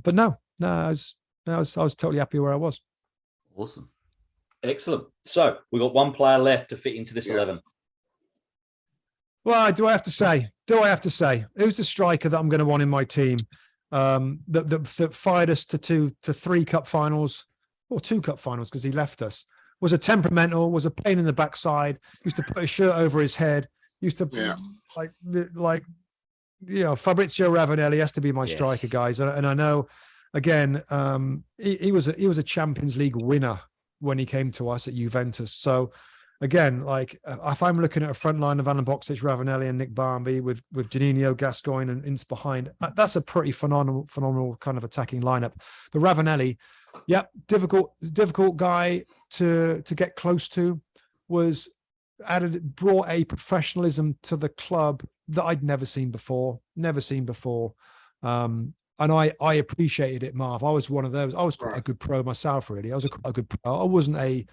But no, I was totally happy where I was. Awesome, excellent. So we got one player left to fit into this 11. Well, do I have to say? Who's the striker that I'm going to want in my team? That fired us to 3 cup finals or 2 cup finals because he left us. Was a temperamental, was a pain in the backside, used to put his shirt over his head, used to Fabrizio Ravenelli has to be my striker, guys. And I know, again, he was a Champions League winner when he came to us at Juventus. So again, like if I'm looking at a front line of Alan Boxic, Ravenelli and Nick Barmby with Juninho, Gascoigne and Ince behind, that's a pretty phenomenal kind of attacking lineup. But Ravenelli, difficult guy to get close to, brought a professionalism to the club that I'd never seen before. And I appreciated it, Marv. I was one of those. I was quite a good pro myself, really. I was a good pro. I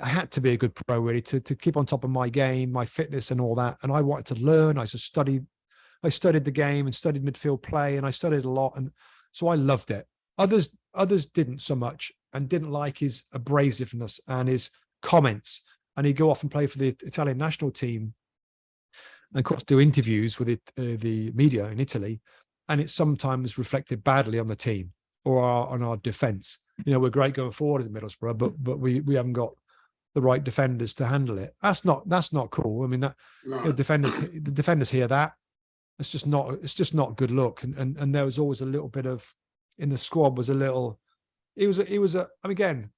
had to be a good pro, really, to keep on top of my game, my fitness and all that. And I wanted to learn. I studied the game and studied midfield play, and I studied a lot. And so I loved it. Others didn't so much and didn't like his abrasiveness and his comments. And he'd go off and play for the Italian national team and, of course, do interviews with the media in Italy. And it sometimes reflected badly on the team or on our defence. We're great going forward in Middlesbrough, but we haven't got the right defenders to handle it. That's not cool. I mean, the defenders hear that. It's just not good look. And there was always a little bit of, in the squad was a little, I mean, again,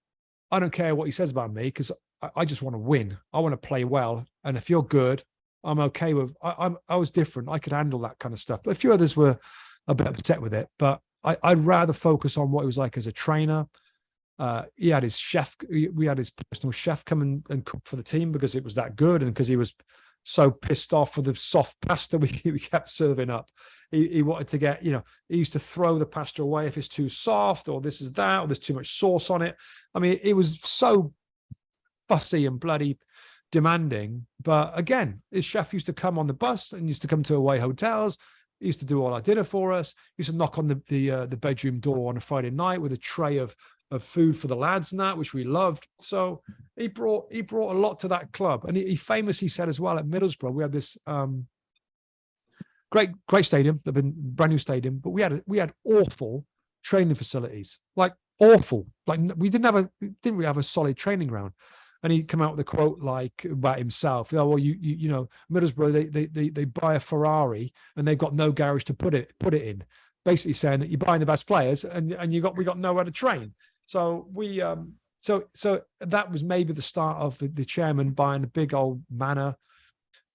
I don't care what he says about me because I just want to win. I want to play well. And if you're good, I'm okay with, I was different. I could handle that kind of stuff. But a few others were a bit upset with it, but I'd rather focus on what he was like as a trainer. He had his chef, we had his personal chef come and cook for the team because it was that good. And because he was so pissed off with the soft pasta we kept serving up. He wanted to get, he used to throw the pasta away if it's too soft or this is that, or there's too much sauce on it. I mean, it was so fussy and bloody demanding. But again, his chef used to come on the bus and used to come to away hotels. He used to do all our dinner for us. He used to knock on the bedroom door on a Friday night with a tray of food for the lads and that, which we loved. So he brought a lot to that club. And he famously said as well at Middlesbrough, we had this great stadium, the brand new stadium, but we had awful training facilities, like awful. Like we didn't really have a solid training ground. And he come out with a quote like about himself. Oh, well, you know, Middlesbrough, they buy a Ferrari and they've got no garage to put it in. Basically saying that you're buying the best players and we got nowhere to train. So so that was maybe the start of the chairman buying a big old manor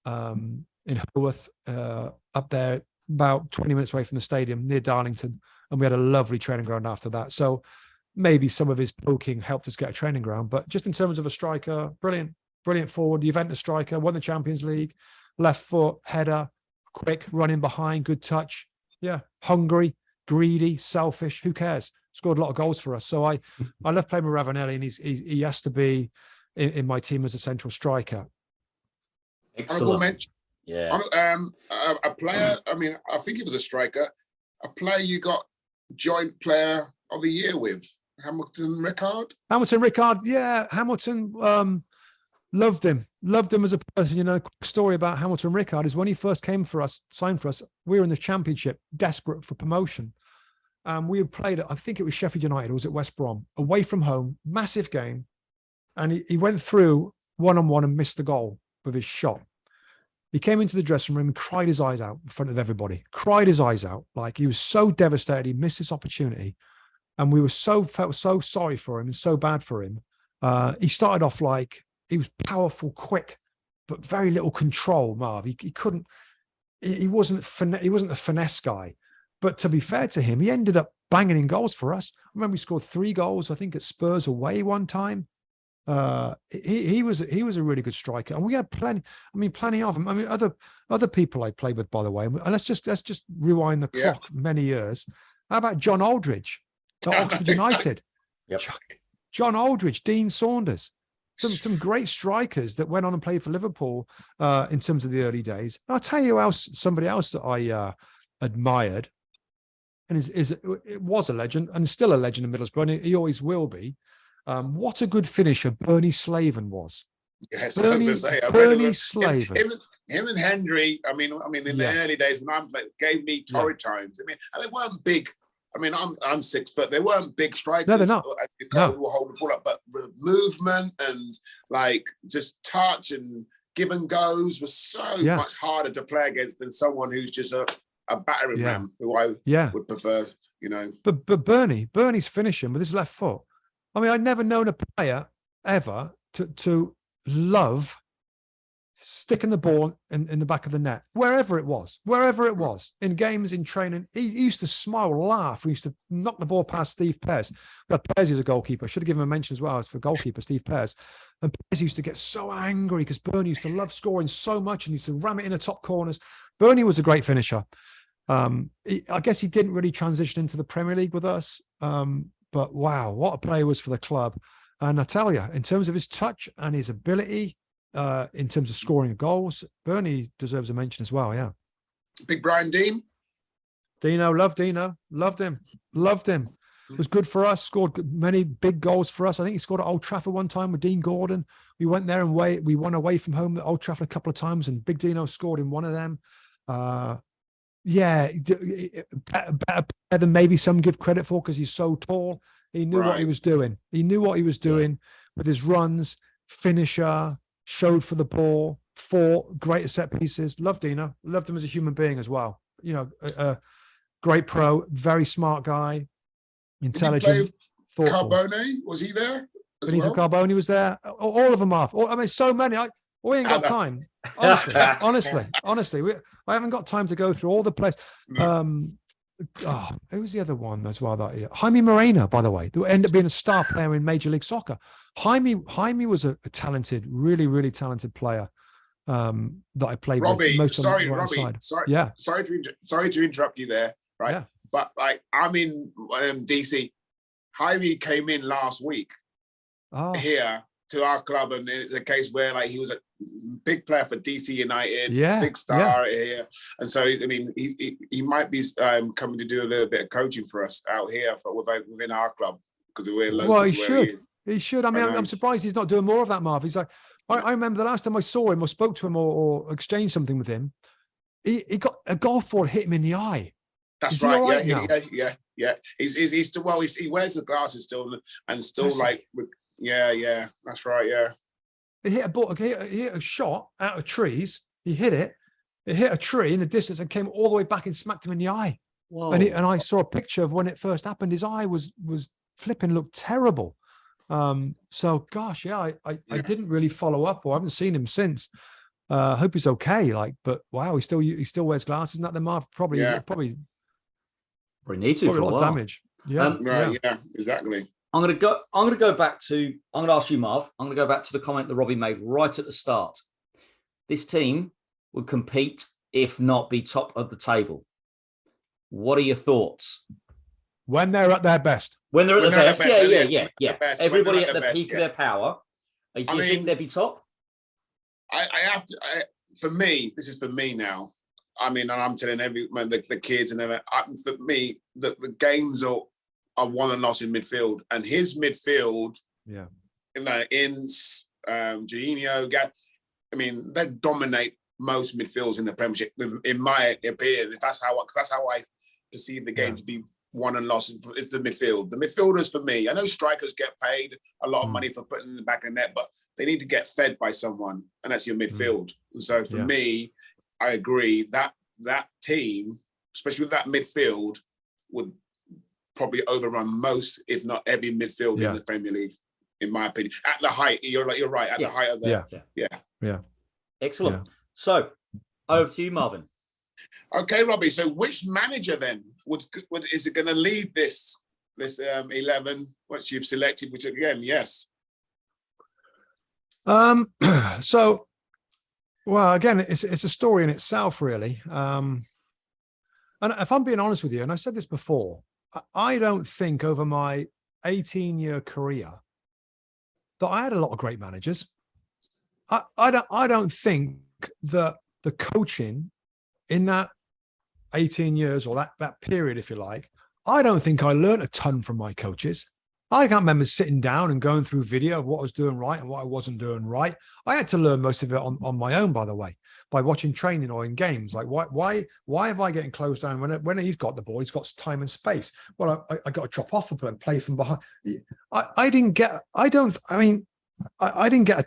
in Haworth, up there about 20 minutes away from the stadium near Darlington. And we had a lovely training ground after that. So maybe some of his poking helped us get a training ground, but just in terms of a striker, brilliant forward, Juventus striker, won the Champions League, left foot, header, quick, running behind, good touch. Yeah. Hungry, greedy, selfish, who cares? Scored a lot of goals for us. So I love playing with Ravenelli, and he has to be in my team as a central striker. Excellent. Yeah. A player, I mean, I think he was a striker, a player you got joint player of the year with. Hamilton Rickard. Hamilton Rickard, yeah. Hamilton loved him as a person. You know, a quick story about Hamilton Rickard is when he first came for us, signed for us, we were in the Championship, desperate for promotion. We had played, I think it was Sheffield United, or was it West Brom, away from home, massive game. And he went through one-on-one and missed the goal with his shot. He came into the dressing room and cried his eyes out in front of everybody, cried his eyes out. Like, he was so devastated. He missed this opportunity. And we felt so sorry for him and so bad for him. He started off like, he was powerful, quick, but very little control, Marv. He wasn't a finesse guy. But to be fair to him, he ended up banging in goals for us. I remember he scored 3 goals, I think, at Spurs away one time. He was a really good striker, and we had plenty of them. I mean, other people I played with, by the way. And let's just rewind the clock many years. How about John Aldridge at Oxford United? Yep. John Aldridge, Dean Saunders, some great strikers that went on and played for Liverpool in terms of the early days. And I'll tell you somebody else that I admired, and it was a legend and still a legend in Middlesbrough, and he always will be. What a good finisher Bernie Slaven was. Yes, Bernie Slaven. Him and Henry. I mean, in the early days when I was gave me torrid times. I mean, and they weren't big. I mean, I'm 6 foot. They weren't big strikers. No, they're not. Will hold the ball up, but movement and like just touch and give and goes was so much harder to play against than someone who's just a battering ram, who I would prefer. You know, but Bernie's finishing with his left foot. I mean, I'd never known a player ever to love sticking the ball in the back of the net, wherever it was, in games, in training. He used to smile, laugh. We used to knock the ball past Steve Pearce. But Pearce is a goalkeeper. I should have given him a mention as well as for goalkeeper, Steve Pearce. And Pearce used to get so angry because Bernie used to love scoring so much and he used to ram it in the top corners. Bernie was a great finisher. I guess he didn't really transition into the Premier League with us. But wow, what a player he was for the club. And I tell you, in terms of his touch and his ability, in terms of scoring goals, Bernie deserves a mention as well. Yeah. Big Brian Dean. Loved him. Was good for us. Scored many big goals for us. I think he scored at Old Trafford one time with Dean Gordon. We went there and we won away from home at Old Trafford a couple of times, and Big Dino scored in one of them. Better than maybe some give credit for because he's so tall. He knew what he was doing. With his runs, finisher, showed for the ball, fought, great at set pieces. Loved Dino. Loved him as a human being as well. You know, a great pro, very smart guy, intelligent, thoughtful. Carbone, was he there? Benito Carbone was there. All of them are. I mean, so many. We ain't got time. Honestly, I haven't got time to go through all the players. Who was the other one as well that year? Jaime Moreno, by the way, who ended up being a star player in Major League Soccer. Jaime was a talented, really, really talented player that I played Robbie, with. Sorry to interrupt you there, right? Yeah. But like, I'm in DC. Jaime came in last week here to our club, and it's a case where like he was a big player for DC United, big star here, and so I mean he might be coming to do a little bit of coaching for us out here within our club because we're local. Well, he should. I mean, I'm surprised he's not doing more of that, Marv. He's like, I remember the last time I saw him or spoke to him or exchanged something with him, he got a golf ball hit him in the eye. That's right. Yeah. He's still he wears the glasses still and still like. Yeah, that's right. Yeah, he hit a ball. He hit a shot out of trees. He hit it. It hit a tree in the distance and came all the way back and smacked him in the eye. Whoa. And I saw a picture of when it first happened. His eye was flipping, looked terrible. So gosh, I didn't really follow up, or I haven't seen him since. Hope he's okay. But wow, he still wears glasses. Isn't that the Marv? Probably need to for a lot of damage. Yeah, exactly. I'm going to ask you, Marv. I'm going to go back to the comment that Robbie made right at the start. This team would compete, if not be top of the table. What are your thoughts? When they're at their best. When they're at their best. Yeah. Everybody at the peak of their power. Do you think they'd be top? I have to. For me, this is for me now. I mean, and I'm telling the kids and everything. For me, the games are are won and lost in midfield, and his midfield, Juninho, I mean, they dominate most midfields in the Premiership, in my opinion. That's how I perceive the game to be won and lost. It's the midfield. The midfielders for me. I know strikers get paid a lot of money for putting in the back of the net, but they need to get fed by someone, and that's your midfield. And so for me, I agree that team, especially with that midfield, would probably overrun most, if not every midfield in the Premier League, in my opinion. At the height, you're right. At the height of the Excellent. Yeah. So over to you, Marvin. Okay, Robbie. So which manager then is it going to lead this 11 which you've selected? Which again, yes. So, well, again, it's a story in itself, really. And if I'm being honest with you, and I've said this before, I don't think over my 18-year career that I had a lot of great managers. I don't think that the coaching in that 18 years or that period, if you like, I don't think I learned a ton from my coaches. I can't remember sitting down and going through video of what I was doing right and what I wasn't doing right. I had to learn most of it on my own, by the way, by watching training or in games. Like, why have I getting closed down when he's got the ball? He's got time and space. Well, I got to drop off the ball and play from behind. I didn't get a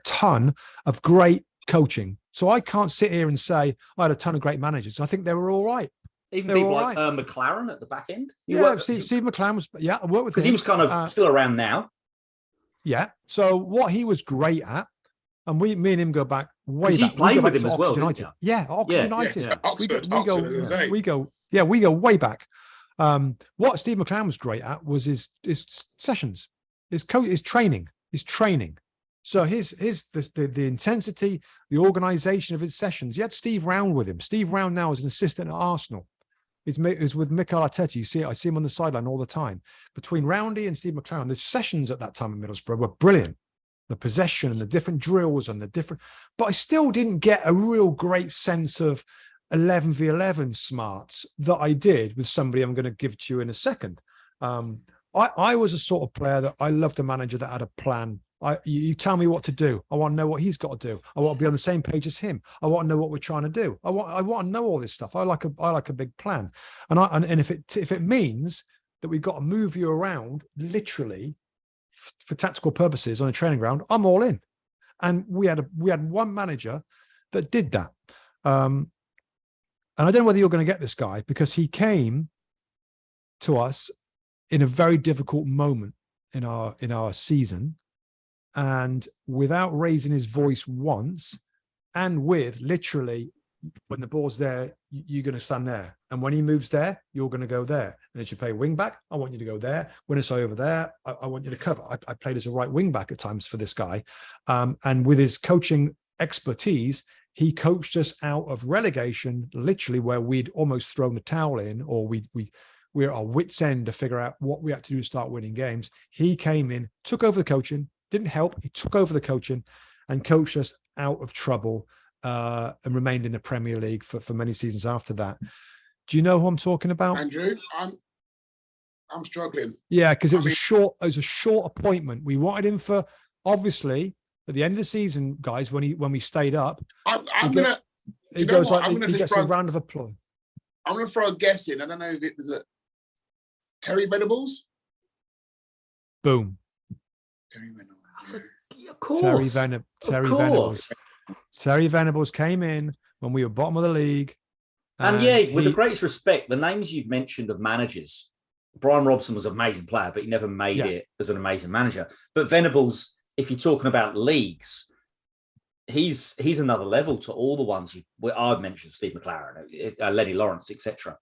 ton of great coaching. So I can't sit here and say I had a ton of great managers. I think they were all right. Even people like McLaren at the back end. Steve McLaren was. Yeah, I worked with him. Because he was kind of still around now. Yeah. So what he was great at, and me and him go back way back. You played with him as well, didn't you? Yeah, Oxford United. Yeah. Oxford, we go way back. What Steve McLaren was great at was his sessions, his training. So the intensity, the organisation of his sessions. He had Steve Round with him. Steve Round now is an assistant at Arsenal. He's with Mikel Arteta. I see him on the sideline all the time. Between Roundy and Steve McLaren, the sessions at that time in Middlesbrough were brilliant. The possession and the different drills and but I still didn't get a real great sense of 11v11 smarts that I did with somebody I'm going to give to you in a second. I was a sort of player that I loved a manager that had a plan. You tell me what to do. I want to know what he's got to do. I want to be on the same page as him. I want to know what we're trying to do. I want to know all this stuff. I like a big plan. And if it means that we've got to move you around literally for tactical purposes on a training ground, I'm all in. And we had one manager that did that. And I don't know whether you're going to get this guy, because he came to us in a very difficult moment in our season. And without raising his voice once, and with literally, when the ball's there, you're going to stand there. And when he moves there, you're going to go there. And if you play wing back, I want you to go there. When it's over there, I want you to cover. I played as a right wing back at times for this guy. And with his coaching expertise, he coached us out of relegation, literally where we'd almost thrown the towel in, or we're at our wits' end to figure out what we had to do to start winning games. He came in, took over the coaching, didn't help. He took over the coaching and coached us out of trouble, and remained in the Premier League for many seasons after that. Do you know who I'm talking about? Andrew, I'm struggling. Yeah, because it was a short appointment. We wanted him for, obviously, at the end of the season, guys, when we stayed up. He gets a round of applause. I'm gonna throw a guess in. I don't know if it was Terry Venables. Boom. Terry Venables. Of course. Terry Venables. Terry Venables came in when we were bottom of the league. And with the greatest respect, the names you've mentioned of managers, Brian Robson was an amazing player, but he never made it as an amazing manager. But Venables, if you're talking about leagues, he's another level to all the ones I've mentioned, Steve McLaren, Lenny Lawrence, etc.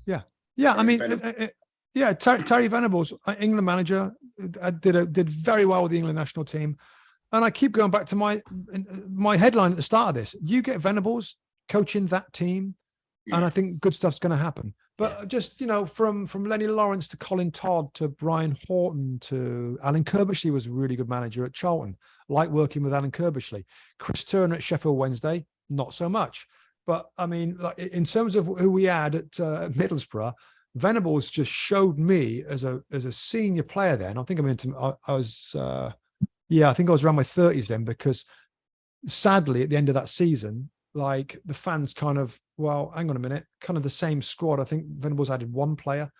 Yeah. I mean, Terry Venables, England manager, did very well with the England national team. And I keep going back to my headline at the start of this. You get Venables coaching that team, and I think good stuff's going to happen. But just, from Lenny Lawrence to Colin Todd to Brian Horton to Alan Kirbishley was a really good manager at Charlton. Like working with Alan Kirbishley. Chris Turner at Sheffield Wednesday, not so much. But I mean, in terms of who we had at Middlesbrough, Venables just showed me as a senior player then. I think I was around my 30s then, because sadly at the end of that season, like the fans kind of, well, hang on a minute, kind of the same squad. I think Venables added one player.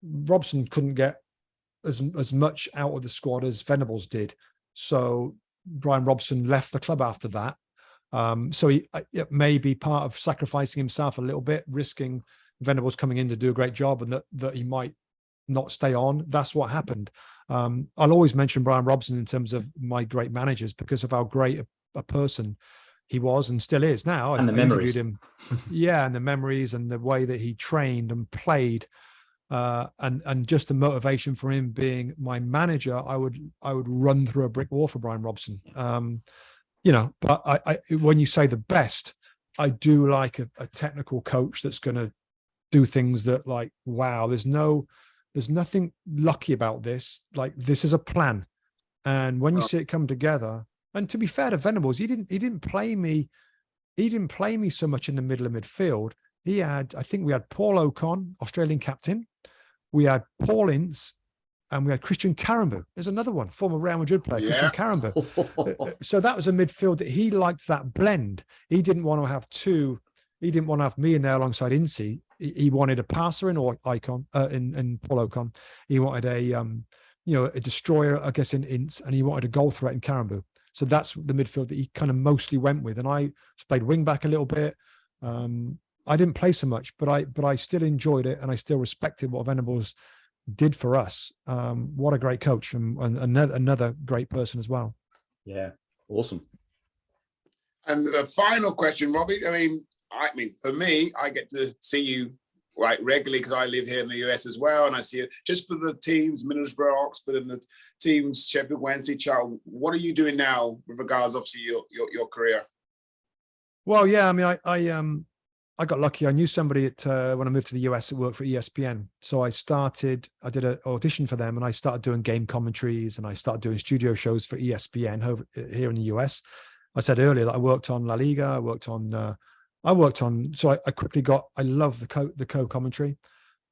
Robson couldn't get as much out of the squad as Venables did. So Brian Robson left the club after that. So it may be part of sacrificing himself a little bit, risking Venables coming in to do a great job, and that he might not stay on. That's what happened. I'll always mention Brian Robson in terms of my great managers because of how great a person he was and still is now. And the memories. Interviewed him. Yeah, and the memories and the way that he trained and played. And just the motivation for him being my manager, I would run through a brick wall for Brian Robson. But I when you say the best, I do like a technical coach that's going to do things that, like, wow, there's nothing lucky about this. Like, this is a plan. And when you see it come together, and to be fair to Venables, he didn't play me so much in the middle of midfield. I think we had Paul Ocon, Australian captain. We had Paul Ince, and we had Christian Karambou. There's another one, former Real Madrid player, Christian Karambou. So that was a midfield that he liked, that blend. He didn't want to have two. He didn't want to have me in there alongside Ince. He wanted a passer in Icon, in Paul Ocon. He wanted a destroyer, I guess, in Ince, and he wanted a goal threat in Karambou. So that's the midfield that he kind of mostly went with. And I played wing back a little bit. I didn't play so much, but I still enjoyed it, and I still respected what Venables did for us. What a great coach, and another great person as well. Yeah, awesome. And the final question, Robbie. I mean, for me, I get to see you like regularly because I live here in the US as well, and I see it just for the teams, Middlesbrough, Oxford, and the teams, Sheffield Wednesday, Charlton. What are you doing now with regards, obviously, your career? Well, yeah, I mean, I got lucky. I knew somebody when I moved to the US that worked for ESPN. So I did an audition for them, and I started doing game commentaries, and I started doing studio shows for ESPN here in the US. I said earlier that I worked on La Liga. So I quickly I love the co-commentary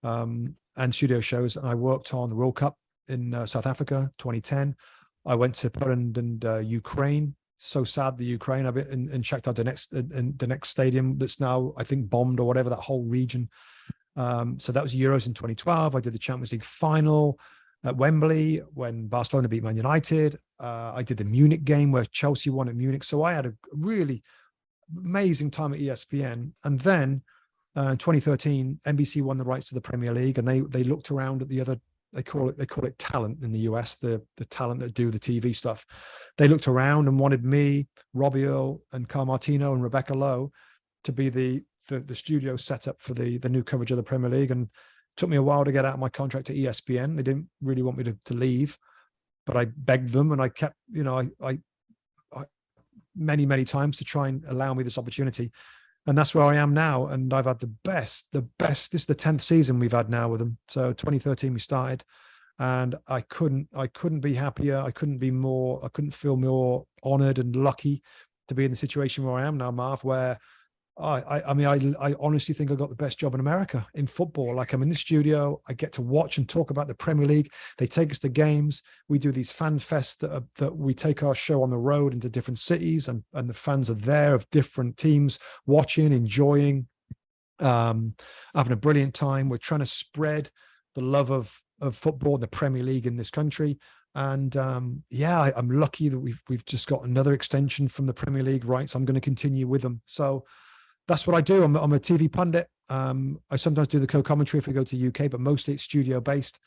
and studio shows. And I worked on the World Cup in South Africa, 2010. I went to Poland and Ukraine. So sad, the Ukraine. I've been and checked out the next stadium that's now, I think, bombed or whatever, that whole region. So that was Euros in 2012. I did the Champions League final at Wembley when Barcelona beat Man United. I did the Munich game where Chelsea won at Munich. So I had a really amazing time at ESPN. And then in 2013, NBC won the rights to the Premier League, and they looked around at the other. They call it talent in the US, the talent that do the TV stuff. They looked around and wanted me, Robbie and Carl Martino and Rebecca Lowe to be the studio set up for the new coverage of the Premier League. And it took me a while to get out of my contract at ESPN. They didn't really want me to leave, but I begged them, and I kept, I many times to try and allow me this opportunity. And that's where I am now. And I've had the best. This is the 10th season we've had now with them. So 2013 we started, and I couldn't be happier. I couldn't feel more honored and lucky to be in the situation where I am now, Marv, where I honestly think I got the best job in America in football. Like, I'm in the studio, I get to watch and talk about the Premier League. They take us to games. We do these fan fests that we take our show on the road into different cities, and the fans are there of different teams watching, enjoying, having a brilliant time. We're trying to spread the love of football, the Premier League in this country. And I'm lucky that we've just got another extension from the Premier League rights. I'm going to continue with them. So that's what I do. I'm a TV pundit. I sometimes do the co-commentary if we go to UK, but mostly it's studio based.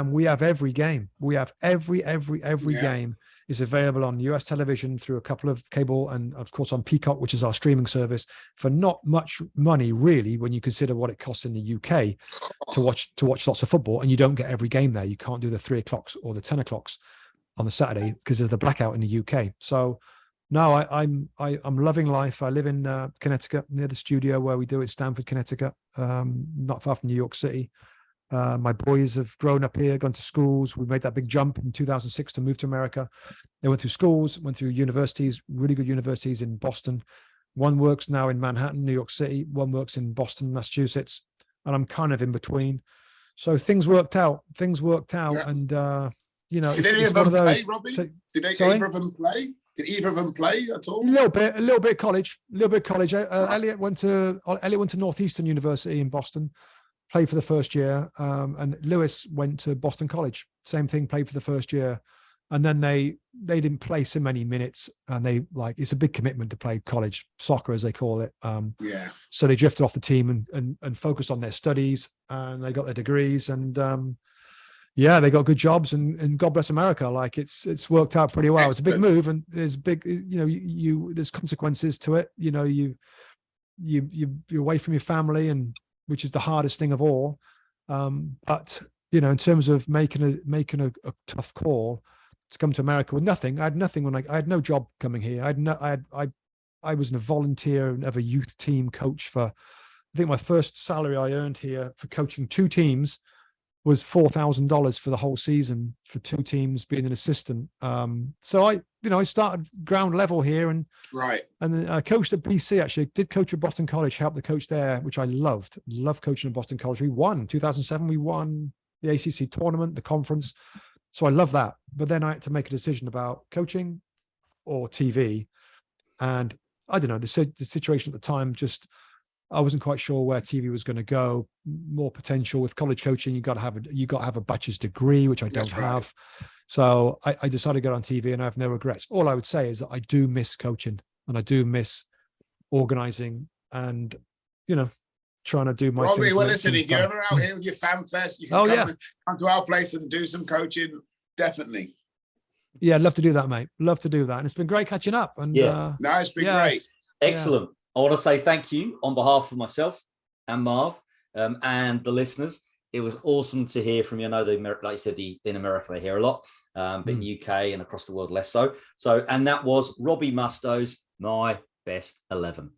We have every game. We have every game is available on US television through a couple of cable, and of course on Peacock, which is our streaming service, for not much money really when you consider what it costs in the UK to watch lots of football. And you don't get every game there. You can't do the 3 o'clocks or the 10 o'clocks on the Saturday because there's the blackout in the UK. So no, I'm loving life. I live in Connecticut, near the studio where we do it, Stamford, Connecticut, not far from New York City. My boys have grown up here, gone to schools. We made that big jump in 2006 to move to America. They went through schools, went through universities, really good universities in Boston. One works now in Manhattan, New York City. One works in Boston, Massachusetts. and I'm kind of in between. So things worked out, Yeah. and you know, did any of them play, Robbie? Did either of them play? Did either of them play at all? A little bit college. Elliot went to Northeastern University in Boston, played for the first year, and Lewis went to Boston College. Same thing, played for the first year, and then they didn't play so many minutes, and it's a big commitment to play college soccer, as they call it. So they drifted off the team and focused on their studies, and they got their degrees, and they got good jobs, and God bless America. Like it's worked out pretty well. Excellent. It's a big move, and there's there's consequences to it. You know, you're away from your family, and which is the hardest thing of all. But you know, in terms of making a tough call to come to America with nothing, I had nothing when I had no job coming here. I was a volunteer of a youth team coach for, I think my first salary I earned here for coaching 2 teams was $4,000 for the whole season for 2 teams, being an assistant. So I started ground level here, and then I coached at BC. Actually, did coach at Boston College, helped the coach there, which I loved coaching at Boston College. We won 2007. We won the ACC tournament, the conference. So I love that. But then I had to make a decision about coaching or TV, and I don't know, the situation at the time, just I wasn't quite sure where TV was going to go. More potential with college coaching. You got to have a bachelor's degree, which I don't have. So I decided to go on TV, and I have no regrets. All I would say is that I do miss coaching, and I do miss organizing, and trying to do my Robbie, thing. well, listen, if you're ever out here with your fan fest, you can come to our place and do some coaching. Definitely. Yeah, I'd love to do that, mate. Love to do that. And it's been great catching up. And it's been great. Excellent. I want to say thank you on behalf of myself and Marv and the listeners. It was awesome to hear from you. I know like you said, in America they hear a lot, but in the UK and across the world less so. And that was Robbie Mustoe's My Best 11.